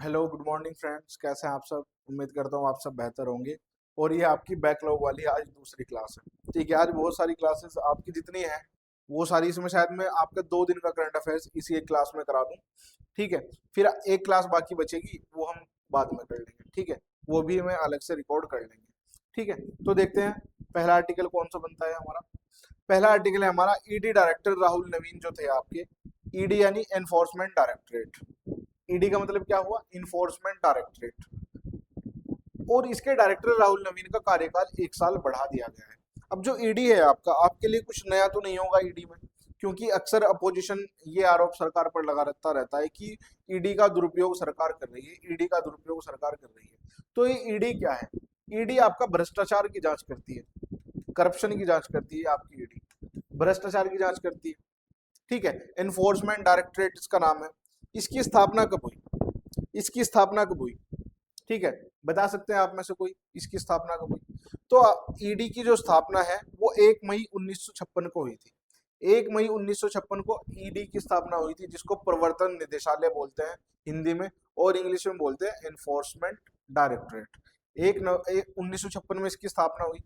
Hello good morning friends, कैसे हैं आप सब। उम्मीद करता हूँ आप सब बेहतर होंगे। और ये आपकी बैकलॉग वाली आज दूसरी क्लास है। ठीक है, आज बहुत सारी क्लासेस आपकी जितनी हैं वो सारी, इसमें शायद मैं आपका 2 दिन का करंट अफेयर्स इसी एक क्लास में करा दूं। ठीक है, फिर एक क्लास बाकी बचेगी, वो हम बाद में कर लेंगे। ठीक है, वो भी हमें अलग से रिकॉर्ड कर लेंगे। ठीक है, तो देखते हैं पहला आर्टिकल कौन सा बनता है हमारा। पहला आर्टिकल है हमारा, ईडी डायरेक्टर राहुल नवीन जो थे आपके। ईडी यानी एनफोर्समेंट डायरेक्टरेट। ईडी का मतलब क्या हुआ, इन्फोर्समेंट डायरेक्टरेट। और इसके डायरेक्टर राहुल नवीन का कार्यकाल 1 साल बढ़ा दिया गया है। अब जो ईडी है आपका, आपके लिए कुछ नया तो नहीं होगा ईडी में, क्योंकि अक्सर अपोजिशन ये आरोप सरकार पर लगा रहता है कि ईडी का दुरुपयोग सरकार कर रही है, ईडी का दुरुपयोग सरकार कर रही है। तो ये ईडी क्या है? ईडी आपका भ्रष्टाचार की जांच करती है, करप्शन की जांच करती है आपकी ईडी, भ्रष्टाचार की जांच करती है। ठीक है, एनफोर्समेंट डायरेक्टरेट इसका नाम है। इसकी स्थापना कब हुई? इसकी स्थापना कब हुई? ठीक है, बता सकते हैं आप में से कोई इसकी स्थापना कब हुई? तो ईडी की जो स्थापना है वो 1 मई 1956 को हुई थी। 1 मई 1956 को ईडी की स्थापना हुई थी, जिसको प्रवर्तन निदेशालय बोलते हैं हिंदी में, और इंग्लिश में बोलते हैं एनफोर्समेंट डायरेक्टरेट। 1956 में इसकी स्थापना हुई।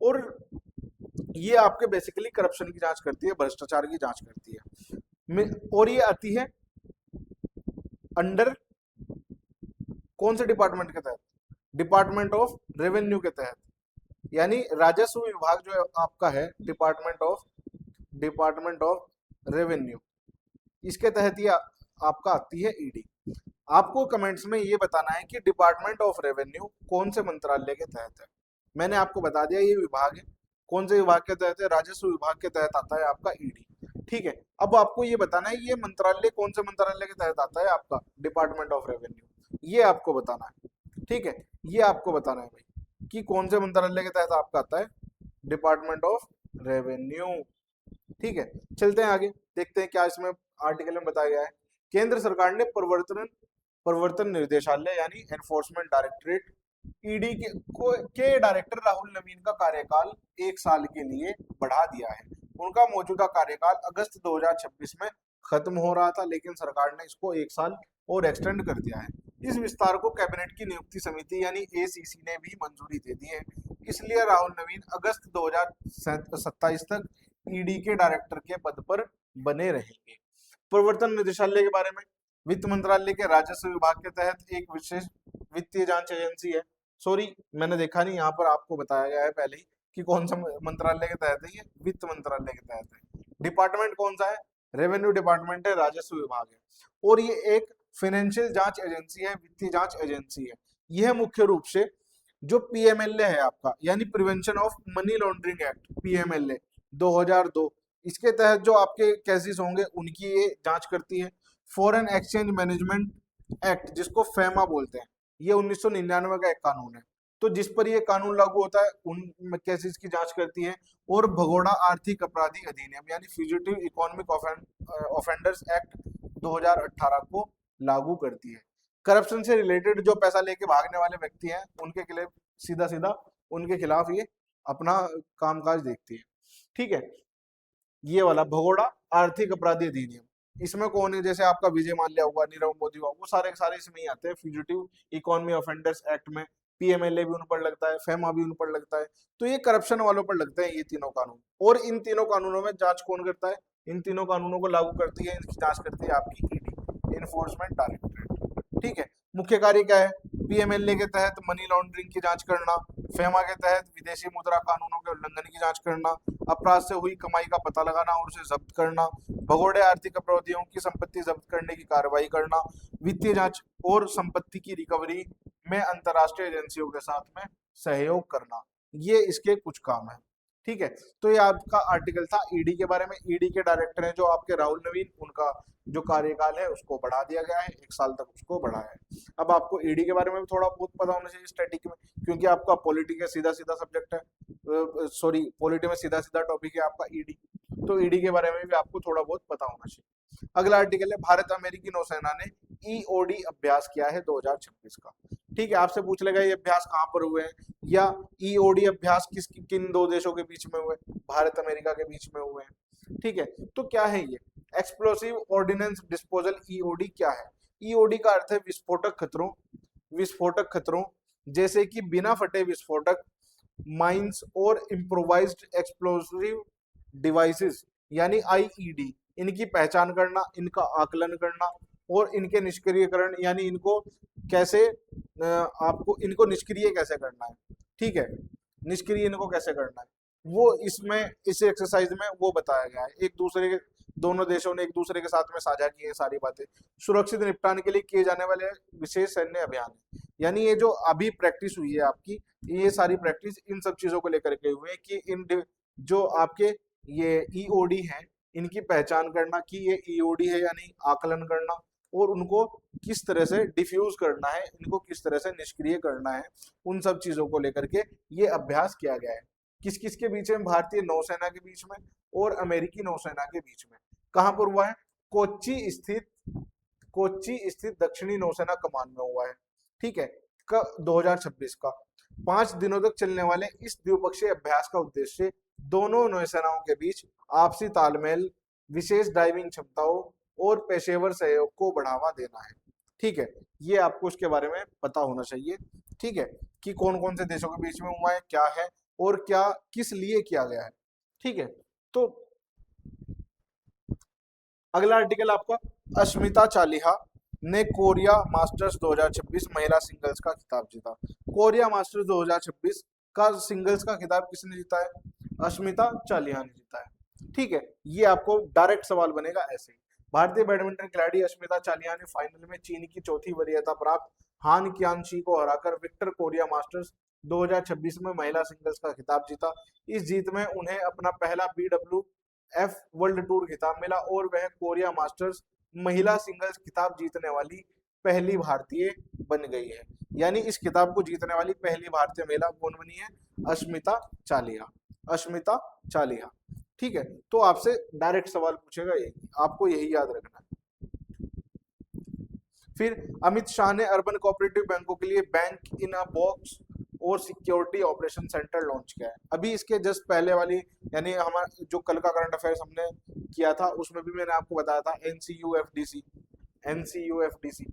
और ये आपके बेसिकली करप्शन की जांच करती है, भ्रष्टाचार की जांच करती है। और ये आती है अंडर कौन से डिपार्टमेंट के तहत? डिपार्टमेंट ऑफ रेवेन्यू के तहत। यानी राजस्व विभाग जो आपका है, डिपार्टमेंट ऑफ रेवेन्यू, इसके तहत ये आपका आती है ईडी। आपको कमेंट्स में ये बताना है कि डिपार्टमेंट ऑफ रेवेन्यू कौन से मंत्रालय के तहत है। मैंने आपको बता दिया ये विभाग है, कौन से विभाग के तहत है? राजस्व विभाग के तहत आता है आपका ईडी। ठीक है, अब आपको ये बताना है ये मंत्रालय कौन से मंत्रालय के तहत आता है आपका, डिपार्टमेंट ऑफ रेवेन्यू, ये आपको बताना है। ठीक है, ये आपको बताना है भाई कि कौन से मंत्रालय के तहत आपका आता है, डिपार्टमेंट ऑफ रेवेन्यू। ठीक है, चलते हैं आगे, देखते हैं क्या इसमें आर्टिकल में बताया गया है। केंद्र सरकार ने प्रवर्तन प्रवर्तन निर्देशालय यानी एनफोर्समेंट डायरेक्टरेट ईडी के डायरेक्टर राहुल नवीन का कार्यकाल 1 साल के लिए बढ़ा दिया है। उनका मौजूदा कार्यकाल अगस्त 2026 में खत्म हो रहा था, लेकिन सरकार ने इसको 1 साल और एक्सटेंड कर दिया है। इस विस्तार को कैबिनेट की नियुक्ति समिति यानी एसीसी ने भी मंजूरी दे दी है। इसलिए राहुल नवीन अगस्त 2027 तक ईडी के डायरेक्टर के पद पर बने रहेंगे। प्रवर्तन निदेशालय के बारे में, वित्त मंत्रालय के राजस्व विभाग के तहत एक विशेष वित्तीय जांच एजेंसी है। सॉरी, मैंने देखा नहीं, यहाँ पर आपको बताया गया है पहले ही कि कौन सा मंत्रालय के तहत है, ये वित्त मंत्रालय के तहत है। डिपार्टमेंट कौन सा है? रेवेन्यू डिपार्टमेंट है, राजस्व विभाग है। और ये एक फाइनेंशियल जांच एजेंसी है, वित्तीय जांच एजेंसी है। यह मुख्य रूप से जो पीएमएलए है आपका, यानी prevention of money laundering act, PMLA 2002, इसके तहत जो आपके केसेस होंगे उनकी ये जांच करती है। फॉरेन एक्सचेंज मैनेजमेंट एक्ट, जिसको फेमा बोलते हैं, ये 1999 का एक कानून है। तो जिस पर ये कानून लागू होता है उन केसेस की जांच करती है। और भगोड़ा आर्थिक अपराधी अधिनियम यानी फ्यूजिटिव इकोनॉमिक ऑफेंडर्स एक्ट 2018 को लागू करती है। करप्शन से रिलेटेड जो पैसा लेके भागने वाले व्यक्ति हैं उनके खिलाफ सीधा सीधा उनके खिलाफ ये अपना कामकाज देखती है। ठीक है, ये वाला भगोड़ा आर्थिक अपराधी अधिनियम, इसमें कौन है? जैसे आपका विजय माल्या हुआ, नीरव मोदी हुआ, वो सारे सारे इसमें ही आते हैं, फ्यूजिटिव इकोनॉमी ऑफेंडर्स एक्ट में। पीएमएलए भी उन पर लगता है, फेमा भी उन पर लगता है। तो ये करप्शन वालों पर लगते हैं ये तीनों कानून। और इन तीनों कानूनों में जांच कौन करता है? इन तीनों कानूनों को लागू करती है, इनकी जांच करती है आपकी ईडी, इन्फोर्समेंट डायरेक्टरेट। ठीक है, मुख्य कार्य क्या है? पीएमएलए के तहत मनी लॉन्ड्रिंग की जांच करना, फेमा के तहत विदेशी मुद्रा कानूनों के उल्लंघन की जांच करना, अपराध से हुई कमाई का पता लगाना और उसे जब्त करना, भगोड़े आर्थिक अपराधियों की संपत्ति जब्त करने की कार्रवाई करना, वित्तीय जांच और संपत्ति की रिकवरी में अंतर्राष्ट्रीय एजेंसियों के साथ में सहयोग करना, ये इसके कुछ काम है। ठीक है, तो ये आपका आर्टिकल था ईडी के बारे में। ईडी के डायरेक्टर हैं जो आपके राहुल नवीन, उनका जो कार्यकाल है उसको बढ़ा दिया गया है, 1 साल तक उसको बढ़ाया है। अब आपको ईडी के बारे में भी थोड़ा बहुत पता होना चाहिए स्टैटिक में, क्योंकि आपका पॉलिटी का सीधा सीधा सब्जेक्ट है, सॉरी पॉलिटी में सीधा सीधा टॉपिक है आपका ईडी। तो ईडी के बारे में भी आपको थोड़ा बहुत पता होना चाहिए। अगला आर्टिकल है, भारत अमेरिकी नौसेना ने ईओडी अभ्यास किया है 2026 का। ठीक है, आपसे पूछ लेगा ये अभ्यास कहाँ पर हुए हैं, या ईओडी अभ्यास किन दो देशों के बीच में हुए? भारत अमेरिका के बीच में हुए हैं। ठीक है, तो क्या है ये एक्सप्लोसिव ऑर्डिनेंस डिस्पोजल, ईओडी क्या है? ईओडी का अर्थ है विस्फोटक खतरों, विस्फोटक खतरों जैसे कि बिना फटे विस्फोटक, माइंस और इम्प्रोवाइज्ड एक्सप्लोसिव डिवाइसेस यानी आईईडी, इनकी पहचान करना, इनका आकलन करना और इनके निष्क्रियकरण यानी इनको कैसे आपको इनको निष्क्रिय कैसे करना है, ठीक है, निष्क्रिय इनको कैसे करना है, वो इसमें इस एक्सरसाइज में वो बताया गया है। एक दूसरे के दोनों देशों ने एक दूसरे के साथ में साझा की है सारी बातें, सुरक्षित निपटान के लिए किए जाने वाले विशेष सैन्य अभियान है। यानी ये जो अभी प्रैक्टिस हुई है आपकी, ये सारी प्रैक्टिस इन सब चीजों को लेकर के हुए हैं कि इन जो आपके ये ईओडी हैं इनकी पहचान करना कि ये ईओडी है या नहीं, आकलन करना और उनको किस तरह से डिफ्यूज करना है, इनको किस तरह से निष्क्रिय करना है, उन सब चीजों को लेकर के ये अभ्यास किया गया है। किस किस के बीच में? भारतीय नौसेना के बीच में और अमेरिकी नौसेना के बीच में। कहां पर हुआ है? कोच्चि स्थित दक्षिणी नौसेना कमान में हुआ है, ठीक है, 2026 का। 5 दिनों तक चलने वाले इस द्विपक्षीय अभ्यास का उद्देश्य दोनों नौसेनाओं के बीच आपसी तालमेल, विशेष डाइविंग क्षमताओं और पेशेवर सहयोग को बढ़ावा देना है, ठीक है। ये आपको इसके बारे में पता होना चाहिए, ठीक है, कि कौन कौन से देशों के बीच में हुआ है, क्या है और क्या किस लिए किया गया है, ठीक है। तो अगला आर्टिकल आपका, अश्मिता चालिहा ने कोरिया मास्टर्स 2026 महिला सिंगल्स का खिताब जीता। कोरिया मास्टर्स 2026 का सिंगल्स का खिताब किसने जीता है? अश्मिता चालिहा ने जीता है, ठीक है। ये आपको डायरेक्ट सवाल बनेगा ऐसे ही। भारतीय बैडमिंटन खिलाड़ी अश्मिता चालिहा ने फाइनल में चीन की चौथी वरीयता प्राप्त हान क्यानशी को हराकर विक्टर कोरिया मास्टर्स 2026 में महिला सिंगल्स का खिताब जीता। इस जीत में उन्हें अपना पहला BWF वर्ल्ड टूर खिताब मिला और वह कोरिया मास्टर्स महिला सिंगल्स खिताब जीतने वाली पहली भारतीय बन गई है। यानी इस खिताब को जीतने वाली पहली भारतीय महिला कौन बनी है? अश्मिता चालिहा, अश्मिता चालिहा, ठीक है। तो आपसे डायरेक्ट सवाल पूछेगा, ये आपको यही याद रखना है। फिर अमित शाह ने अर्बन कोऑपरेटिव बैंकों के लिए बैंक इन अ बॉक्स और सिक्योरिटी ऑपरेशन सेंटर लॉन्च किया है। अभी इसके जस्ट पहले वाली यानी हमारा जो कल का करंट अफेयर्स हमने किया था उसमें भी मैंने आपको बताया था एनसीयूएफडीसी, एनसीयूएफडीसी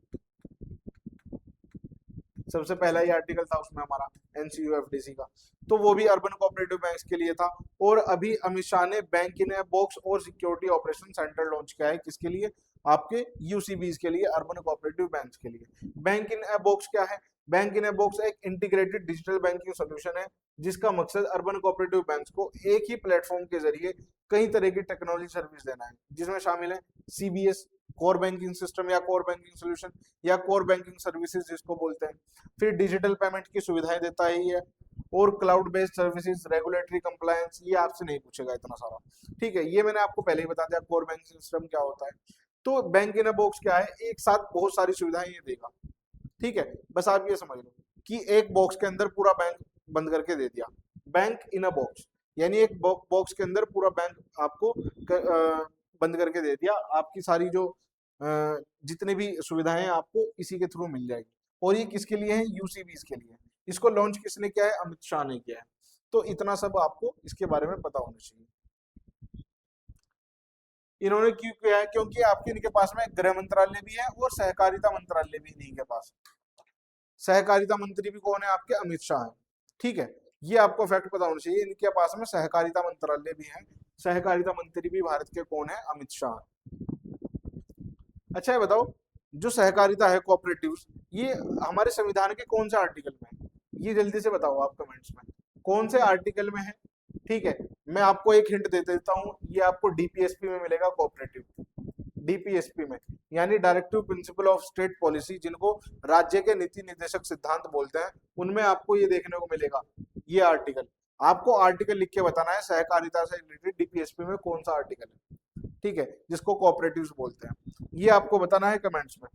सबसे पहला ही आर्टिकल था उसमें हमारा एनसीयूएफडीसी का, तो वो भी अर्बन कोऑपरेटिव बैंक्स के लिए था। और अभी अमित शाह ने बैंक इन ए बॉक्स और सिक्योरिटी ऑपरेशन सेंटर लॉन्च किया है, किसके लिए? आपके यूसीबीज के लिए, अर्बन कोऑपरेटिव बैंक्स के लिए। बैंक इन ए बॉक्स क्या है? बैंक इन ए बॉक्स एक इंटीग्रेटेड डिजिटल बैंकिंग सोल्यूशन है जिसका मकसद अर्बन कोऑपरेटिव बैंक्स को एक ही प्लेटफॉर्म के जरिए कई तरह की टेक्नोलॉजी सर्विस देना है, जिसमें शामिल है सीबीएस कोर बैंकिंग सिस्टम या कोर बैंकिंग सोल्यूशन या कोर बैंकिंग सर्विसेज जिसको बोलते हैं। फिर डिजिटल पेमेंट की सुविधाएं देता है ये, और cloud based services, regulatory compliance, ये आपसे नहीं पूछेगा इतना सारा, ठीक है। ये मैंने आपको पहले ही बता दिया कोर बैंकिंग सिस्टम क्या होता है। तो बैंक इन अ बॉक्स क्या है? एक साथ बहुत सारी सुविधाएं ये देगा, ठीक है। बस आप ये समझ लो कि एक बॉक्स के अंदर पूरा बैंक बंद करके दे दिया, बैंक इन अ बॉक्स यानी एक बॉक्स के अंदर पूरा बैंक आपको बंद करके दे दिया, आपकी सारी जो जितनी भी सुविधाएं आपको इसी के थ्रू मिल जाएगी। और ये किसके लिए है? यूसीबीज के लिए। इसको लॉन्च किसने किया है? अमित शाह ने किया है। तो इतना सब आपको इसके बारे में पता होना चाहिए। इन्होंने क्यों किया है? क्योंकि आपके इनके पास में गृह मंत्रालय भी है और सहकारिता मंत्रालय भी इन्हीं के पास। सहकारिता मंत्री भी कौन है? आपके अमित शाह है, ठीक है। ये आपको फैक्ट पता होना चाहिए, इनके पास में सहकारिता मंत्रालय भी है, सहकारिता मंत्री भी भारत के कौन है? अमित शाह। अच्छा ये बताओ, जो सहकारिता है कोऑपरेटिव, ये हमारे संविधान के कौन से आर्टिकल में है? ये जल्दी से बताओ आप कमेंट्स में, कौन से आर्टिकल में है? ठीक है, मैं आपको एक हिंट दे देता हूँ, ये आपको डीपीएसपी में मिलेगा, कोऑपरेटिव डीपीएसपी में, यानी directive principle of state policy, जिनको राज्य के नीति निर्देशक सिद्धांत बोलते हैं, उनमें आपको ये देखने को मिलेगा ये आर्टिकल। आपको आर्टिकल लिख के बताना है सहकारिता से रिलेटेड डीपीएसपी में कौन सा आर्टिकल है, ठीक है, जिसको कोऑपरेटिव्स बोलते हैं। ये आपको बताना है कमेंट्स में।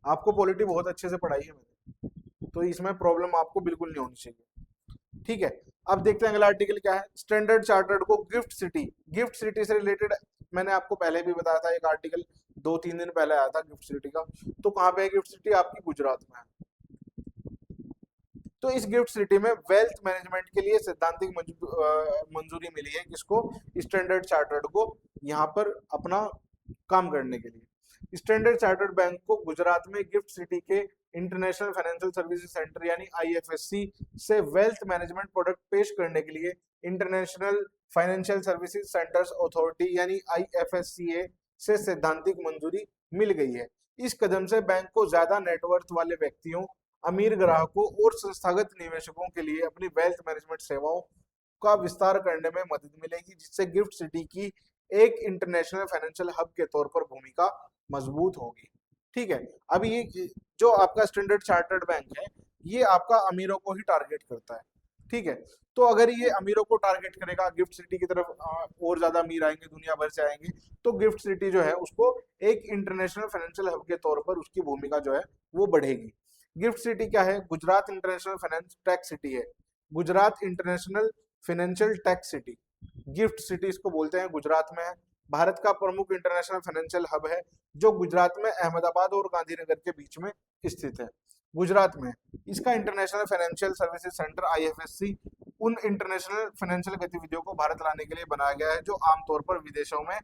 आपको पॉलिटी बहुत अच्छे से पढ़ाई है मैंने, तो इसमें प्रॉब्लम आपको बिल्कुल नहीं होनी चाहिए, ठीक है। अब देखते हैं अगला आर्टिकल क्या है। स्टैंडर्ड चार्टर्ड को गिफ्ट सिटी से रिलेटेड मैंने आपको पहले भी बताया था, एक आर्टिकल 2-3 दिन पहले आया था गिफ्ट सिटी का। तो कहाँ पे है गिफ्ट सिटी? आपकी गुजरात में है। तो इस गिफ्ट सिटी में वेल्थ मैनेजमेंट के लिए सैद्धांतिक मंजूरी मिली है किसको? स्टैंडर्ड चार्टर्ड को यहाँ पर अपना काम करने के लिए। स्टैंडर्ड चार्टर्ड बैंक को गुजरात में गिफ्ट सिटी के इंटरनेशनल फाइनेंशियल सर्विसेज सेंटर यानी आईएफएससी से वेल्थ मैनेजमेंट प्रोडक्ट पेश करने के लिए international financial services centres authority यानी आईएफएससीए से सैद्धांतिक मंजूरी मिल गई है। इस कदम से बैंक को ज्यादा नेटवर्थ वाले व्यक्तियों, अमीर ग्राहकों और संस्थागत निवेशकों के लिए अपनी वेल्थ मैनेजमेंट सेवाओं का विस्तार करने में मदद मिलेगी, जिससे गिफ्ट सिटी की एक इंटरनेशनल फाइनेंशियल हब के तौर पर भूमिका मजबूत होगी। ठीक है, अब ये जो आपका स्टैंडर्ड चार्टर्ड बैंक है ये आपका अमीरों को ही टारगेट करता है। ठीक है, तो अगर ये अमीरों को टारगेट करेगा, गिफ्ट सिटी की तरफ और ज्यादा अमीर आएंगे, दुनिया भर से आएंगे, तो गिफ्ट सिटी जो है उसको एक इंटरनेशनल फाइनेंशियल हब के तौर पर उसकी भूमिका जो है वो बढ़ेगी। गिफ्ट सिटी क्या है? Gujarat international finance tax city है। Gujarat international financial tax city, GIFT city इसको बोलते हैं, गुजरात में है। भारत का प्रमुख इंटरनेशनल फाइनेंशियल हब है जो गुजरात में अहमदाबाद और गांधीनगर के बीच में स्थित है, गुजरात में। इसका international financial services centre IFSC उन इंटरनेशनल फाइनेंशियल गतिविधियों को भारत लाने के लिए बनाया गया है जो आमतौर पर विदेशों में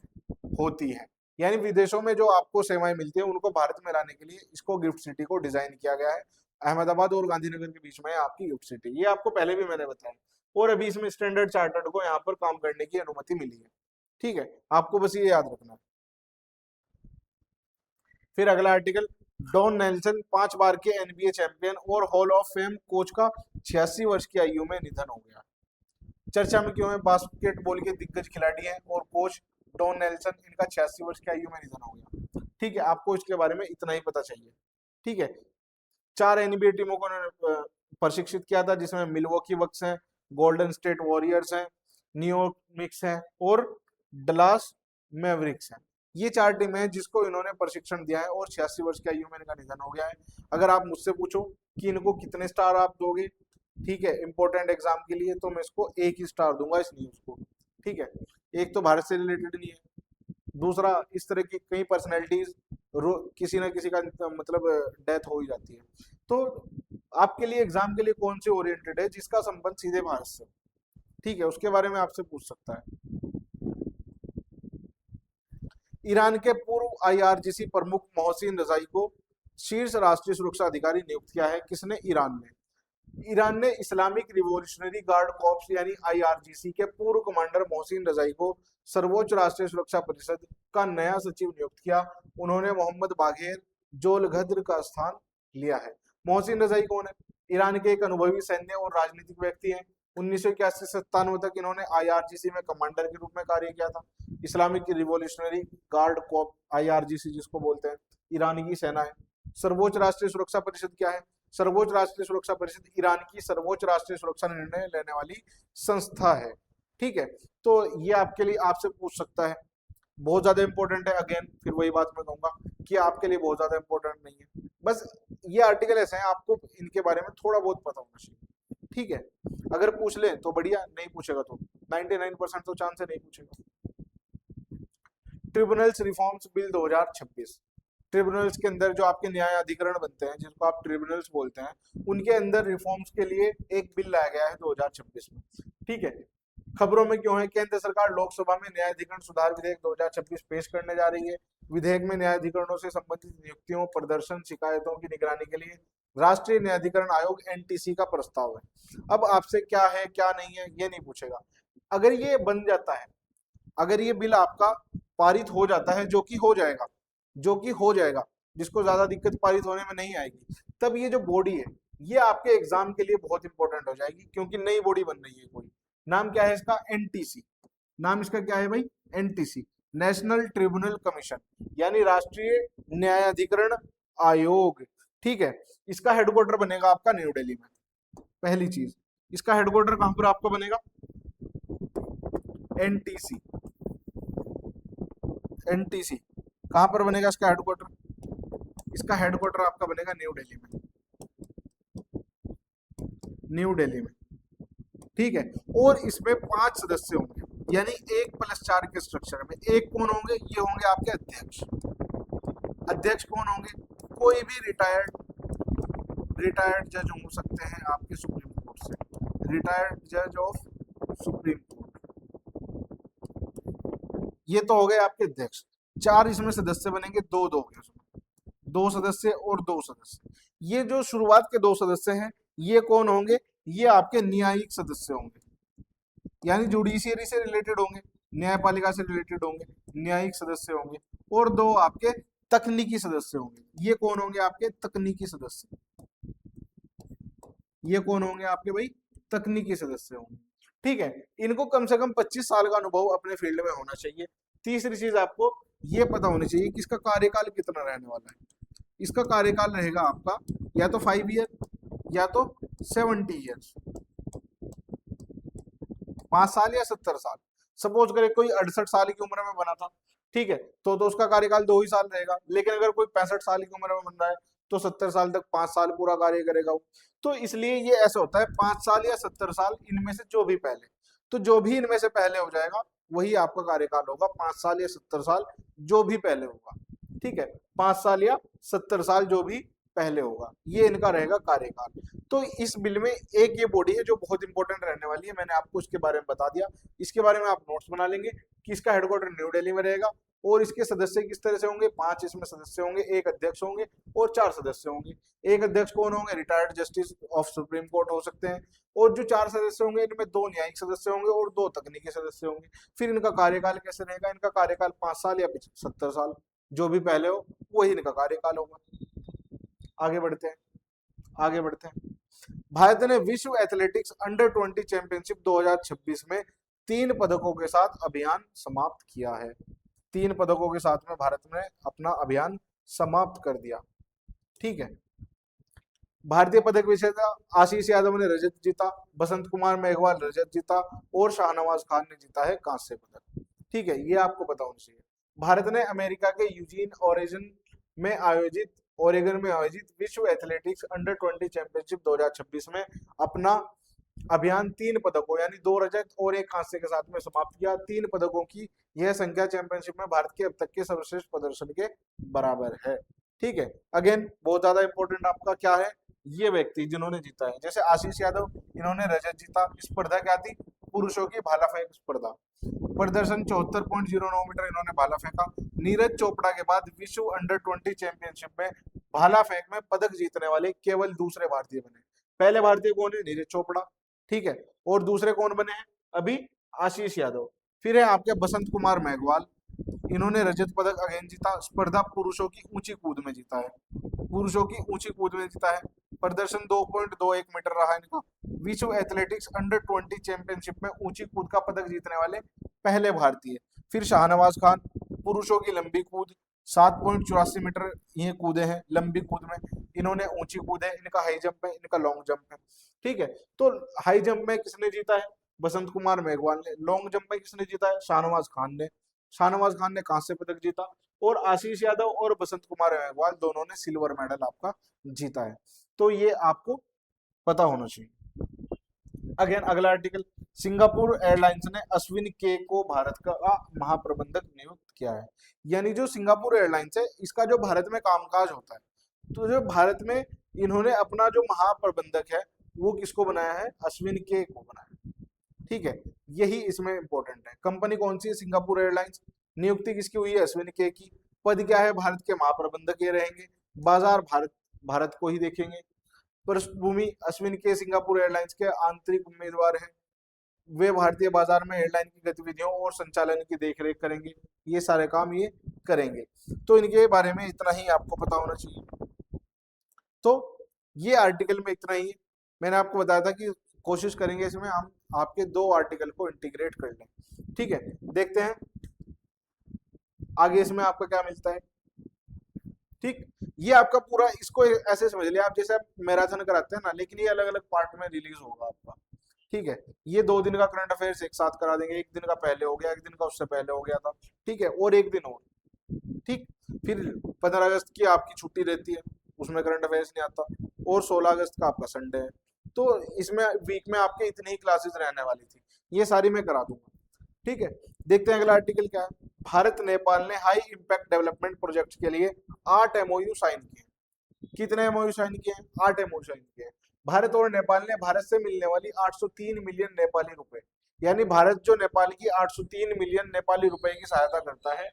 होती है। यानी विदेशों में जो आपको सेवाएं मिलती है उनको भारत में लाने के लिए इसको गिफ्ट सिटी को डिजाइन किया गया है। अहमदाबाद और गांधीनगर के बीच में है आपकी गिफ्ट सिटी, ये आपको पहले भी मैंने बताया। और अभी इसमें स्टैंडर्ड चार्टर्ड को यहाँ पर काम करने की अनुमति मिली है। ठीक है, आपको बस ये याद रखना है। फिर अगला आर्टिकल, डॉन नेल्सन 5 बार के एनबीए चैंपियन और हॉल ऑफ फेम कोच का 86 वर्ष की आयु में निधन हो गया। चर्चा में क्यों है? बास्केटबॉल के दिग्गज खिलाड़ी हैं और कोच डॉन नेल्सन, इनका 86 वर्ष की आयु में निधन हो गया। ठीक है, आपको इसके बारे में इतना ही पता चाहिए। ठीक है, 4 एनबीए टीमों को प्रशिक्षित किया था जिसमें मिलवॉकी बक्स हैं, गोल्डन स्टेट वॉरियर्स हैं, न्यूयॉर्क निक्स हैं और डलास मैवरिक्स हैं। ये 4 टीमें हैं जिसको इन्होंने प्रशिक्षण दिया है और 86 वर्ष की आयु में इनका निधन हो गया है। अगर आप मुझसे पूछो कि इनको कितने स्टार आप दोगे, ठीक है, इंपॉर्टेंट एग्जाम के लिए, तो मैं इसको 1 ही स्टार दूंगा इस न्यूज को। ठीक है, एक तो भारत से रिलेटेड नहीं है, दूसरा इस तरह की कई पर्सनैलिटीज किसी ना किसी का मतलब डेथ हो ही जाती है। तो आपके लिए एग्जाम के लिए कौन से ओरिएंटेड है जिसका संबंध सीधे भारत से, ठीक है, उसके बारे में आपसे पूछ सकता है। ईरान के पूर्व आईआरजीसी प्रमुख मोहसिन रजाई को शीर्ष राष्ट्रीय सुरक्षा अधिकारी नियुक्त किया है। किसने? ईरान ने। ईरान ने इस्लामिक रिवॉल्यूशनरी गार्ड कॉर्प्स यानी आईआरजीसी के पूर्व कमांडर मोहसिन रजाई को सर्वोच्च राष्ट्रीय सुरक्षा परिषद का नया सचिव नियुक्त किया। उन्होंने मोहम्मद बाघेर जोलघद्र का स्थान लिया है। मोहसिन रजाई कौन है? ईरान के एक अनुभवी सैन्य और राजनीतिक व्यक्ति हैं। 1981 से 97 तक इन्होंने आईआरजीसी में कमांडर के रूप में कार्य किया था। Islamic revolutionary guard Corp IRGC जिसको बोलते हैं, ईरान की सेना है। सर्वोच्च राष्ट्रीय सुरक्षा परिषद क्या है? सर्वोच्च राष्ट्रीय सुरक्षा परिषद ईरान की सर्वोच्च राष्ट्रीय सुरक्षा निर्णय लेने वाली संस्था है। ठीक है, तो ये आपके लिए आपसे पूछ सकता है, बहुत ज्यादा इंपॉर्टेंट है। अगेन फिर वही बात मैं कहूंगा कि आपके लिए बहुत ज्यादा इंपॉर्टेंट नहीं है, बस ये आर्टिकल ऐसे हैं आपको इनके बारे में थोड़ा बहुत पता होना चाहिए। ठीक है, अगर पूछ ले तो बढ़िया, नहीं पूछेगा तो 99% तो चांस है नहीं पूछेगा। ट्रिब्यूनल्स रिफॉर्म्स बिल 2026, ट्रिब्यूनल्स के अंदर जो आपके न्याय अधिकरण बनते हैं जिसको आप ट्रिब्यूनल्स बोलते हैं, उनके अंदर रिफॉर्म्स के लिए एक बिल लाया गया है 2026 में। ठीक है, खबरों में क्यों है? केंद्र सरकार लोकसभा में न्यायाधिकरण सुधार विधेयक 2026 पेश करने जा रही है। विधेयक में न्यायाधिकरणों से संबंधित नियुक्तियों, प्रदर्शन, शिकायतों की निगरानी के लिए राष्ट्रीय न्यायाधिकरण आयोग एनटीसी का प्रस्ताव है। अब आपसे क्या है क्या नहीं है ये नहीं पूछेगा। अगर ये बन जाता है, अगर ये बिल आपका पारित हो जाता है, जो कि हो जाएगा, जो कि हो जाएगा, जिसको ज्यादा दिक्कत पारित होने में नहीं आएगी, तब ये जो बॉडी है ये आपके एग्जाम के लिए बहुत इंपॉर्टेंट हो जाएगी, क्योंकि नई बॉडी बन रही है कोई। नाम क्या है इसका? एनटीसी। नाम इसका क्या है भाई? एनटीसी, नेशनल ट्रिब्यूनल कमीशन, यानी राष्ट्रीय न्यायाधिकरण आयोग। ठीक है, इसका हेडक्वार्टर बनेगा आपका न्यू दिल्ली में। पहली चीज, इसका हेडक्वार्टर कहां पर आपको बनेगा? एनटीसी। एनटीसी कहां पर बनेगा इसका हेडक्वार्टर? इसका हेडक्वार्टर आपका बनेगा न्यू दिल्ली में, न्यू दिल्ली में। ठीक है, और इसमें 5 सदस्य होंगे, यानी 1+4 के स्ट्रक्चर में। एक कौन होंगे? ये होंगे आपके अध्यक्ष। अध्यक्ष कौन होंगे? कोई भी रिटायर्ड जज हो सकते हैं आपके सुप्रीम कोर्ट से, रिटायर्ड जज ऑफ सुप्रीम कोर्ट। ये तो हो गए आपके अध्यक्ष। 4 इसमें सदस्य बनेंगे, दो दो के उसमें, 2 सदस्य और 2 सदस्य। ये जो शुरुआत के 2 सदस्य हैं, ये कौन होंगे? ये आपके न्यायिक सदस्य होंगे, यानी जुडिशियरी से रिलेटेड होंगे, न्यायपालिका से रिलेटेड होंगे, न्यायिक सदस्य होंगे। और दो आपके तकनीकी सदस्य होंगे। ये कौन होंगे? आपके तकनीकी सदस्य। ये कौन होंगे आपके भाई? तकनीकी सदस्य होंगे। ठीक है, इनको कम से कम 25 साल का अनुभव अपने फील्ड में होना चाहिए। तीसरी चीज आपको ये पता होनी चाहिए कि इसका कार्यकाल कितना रहने वाला है। इसका कार्यकाल रहेगा आपका या तो 5 ईयर या तो 70 ईयर्स, 5 साल या 70 साल। सपोज करें कोई 68 साल की उम्र में बना था, ठीक है, तो उसका कार्यकाल 2 ही साल रहेगा। लेकिन अगर कोई 65 साल की उम्र में बन रहा है तो 70 साल तक 5 साल पूरा कार्य करेगा वो। तो इसलिए ये ऐसा होता है, 5 साल या 70 साल, इनमें से जो भी पहले, तो जो भी इनमें से पहले हो जाएगा वही आपका कार्यकाल होगा, 5 साल या 70 साल जो भी पहले होगा। ठीक है, 5 साल या 70 साल जो भी पहले होगा, ये इनका रहेगा कार्यकाल। तो इस बिल में एक ये बॉडी है जो बहुत इंपॉर्टेंट रहने वाली है, मैंने आपको इसके बारे में बता दिया। इसके बारे में आप नोट्स बना लेंगे कि इसका हेडक्वार्टर न्यू दिल्ली में रहेगा और इसके सदस्य किस तरह से होंगे। 5 इसमें सदस्य होंगे, एक अध्यक्ष होंगे और 4 सदस्य होंगे। एक अध्यक्ष कौन होंगे? Retired justice of supreme court हो सकते हैं। और जो 4 सदस्य होंगे, इनमें 2 न्यायिक सदस्य होंगे और 2 तकनीकी सदस्य होंगे। फिर इनका कार्यकाल कैसे रहेगा? इनका कार्यकाल 5 साल या 70 साल, जो भी पहले हो वही इनका कार्यकाल होगा। आगे बढ़ते हैं, आगे बढ़ते हैं। भारत ने विश्व एथलेटिक्स अंडर 20 चैंपियनशिप 2026 में 3 पदकों के साथ अभियान समाप्त किया है। 3 पदकों के साथ में भारत ने अपना अभियान समाप्त कर दिया। ठीक है, भारतीय पदक विजेता आशीष यादव ने रजत जीता, बसंत कुमार मेघवाल रजत जीता और शाहनवाज खान ने जीता है कांस्य पदक। ठीक है, ये आपको पता होना चाहिए। भारत ने अमेरिका के यूजीन ओरेगन में आयोजित विश्व एथलेटिक्स अंडर 20 चैंपियनशिप 2026 में अपना अभियान 3 पदकों यानी 2 रजत और एक कांस्य के साथ में समाप्त किया। 3 पदकों की यह संख्या चैंपियनशिप में भारत के अब तक के सर्वश्रेष्ठ प्रदर्शन के बराबर है। ठीक है, अगेन बहुत ज्यादा इंपॉर्टेंट आपका क्या है? ये व्यक्ति जिन्होंने जीता है, जैसे आशीष यादव, इन्होंने रजत जीता। स्पर्धा क्या थी? पुरुषों की भाला फेंक स्पर्धा। प्रदर्शन 74.09 मीटर इन्होंने भाला फेंका। नीरज चोपड़ा के बाद विश्व अंडर 20 चैंपियनशिप में भाला फेंक में पदक जीतने वाले केवल दूसरे भारतीय बने। पहले भारतीय कौन है? नीरज चोपड़ा। ठीक है, और दूसरे कौन बने हैं अभी? आशीष यादव। फिर है आपके बसंत कुमार मेघवाल, इन्होंने रजत पदक अगेन जीता। स्पर्धा पुरुषों की ऊंची कूद में जीता है, पुरुषों की ऊंची कूद में जीता है। प्रदर्शन 2.21 मीटर रहा इनका। विश्व एथलेटिक्स अंडर 20 चैंपियनशिप में ऊंची कूद का पदक जीतने वाले पहले भारतीय। फिर शाहनवाज खान, पुरुषों की लंबी कूद 7.84 मीटर ये कूदे हैं लंबी कूद में, इन्होंने ऊंची कूद है। इनका हाई जंप है, इनका लॉन्ग जंप है। ठीक है, तो हाई जंप में किसने जीता है? बसंत कुमार मेघवाल ने। लॉन्ग जंप में किसने जीता है? शाहनवाज खान ने। शाहनवाज खान ने कांस्य पदक जीता और आशीष यादव और बसंत कुमार मेघवाल दोनों ने सिल्वर मेडल आपका जीता है। तो ये आपको पता होना चाहिए। अगेन अगला आर्टिकल, सिंगापुर एयरलाइंस ने अश्विन के को भारत का महाप्रबंधक नियुक्त किया है। यानी जो सिंगापुर एयरलाइंस है, इसका जो भारत में कामकाज होता है, तो जो भारत में इन्होंने अपना जो महाप्रबंधक है वो किसको बनाया है? अश्विन के को बनाया है। ठीक है, यही इसमें इंपॉर्टेंट है। कंपनी कौन सी है? Singapore airlines. नियुक्ति किसकी हुई है? अश्विन के की। पद क्या है? भारत के महाप्रबंधक ये रहेंगे। बाजार भारत भारत को ही देखेंगे। पृष्ठभूमि, अश्विन के सिंगापुर एयरलाइंस के आंतरिक उम्मीदवार हैं। वे भारतीय बाजार में एयरलाइन की गतिविधियों और संचालन की देखरेख करेंगे। ये सारे काम ये करेंगे। तो इनके बारे में इतना ही आपको पता होना चाहिए। तो ये आर्टिकल में इतना ही है। मैंने आपको बताया था कि कोशिश करेंगे इसमें हम आपके 2 आर्टिकल को इंटीग्रेट कर लें। ठीक है, देखते हैं आगे इसमें आपका क्या मिलता है। ठीक, ये आपका पूरा, इसको ऐसे समझ लिया आप जैसे आप मैराथन कराते हैं ना, लेकिन ये अलग अलग पार्ट में रिलीज होगा आपका। ठीक है, ये 2 दिन का करंट अफेयर्स एक साथ करा देंगे। एक दिन का पहले हो गया, एक दिन का उससे पहले हो गया था। ठीक है, और एक दिन और। ठीक, फिर 15 अगस्त की आपकी छुट्टी रहती है, उसमें करंट अफेयर्स नहीं आता। और 16 अगस्त का आपका संडे है। तो इसमें वीक में आपके इतनी ही क्लासेस रहने वाली थी, ये सारी मैं करा दूंगा। ठीक है, देखते हैं अगला आर्टिकल क्या है। भारत नेपाल ने हाई इंपैक्ट डेवलपमेंट प्रोजेक्ट के लिए 8 एमओयू साइन किए। कितने एमओयू साइन किए हैं? 8 एमओयू साइन किए हैं। भारत और नेपाल ने भारत से मिलने वाली 803 मिलियन नेपाली रुपए, यानी भारत जो नेपाल की 803 मिलियन नेपाली रुपए की सहायता करता है,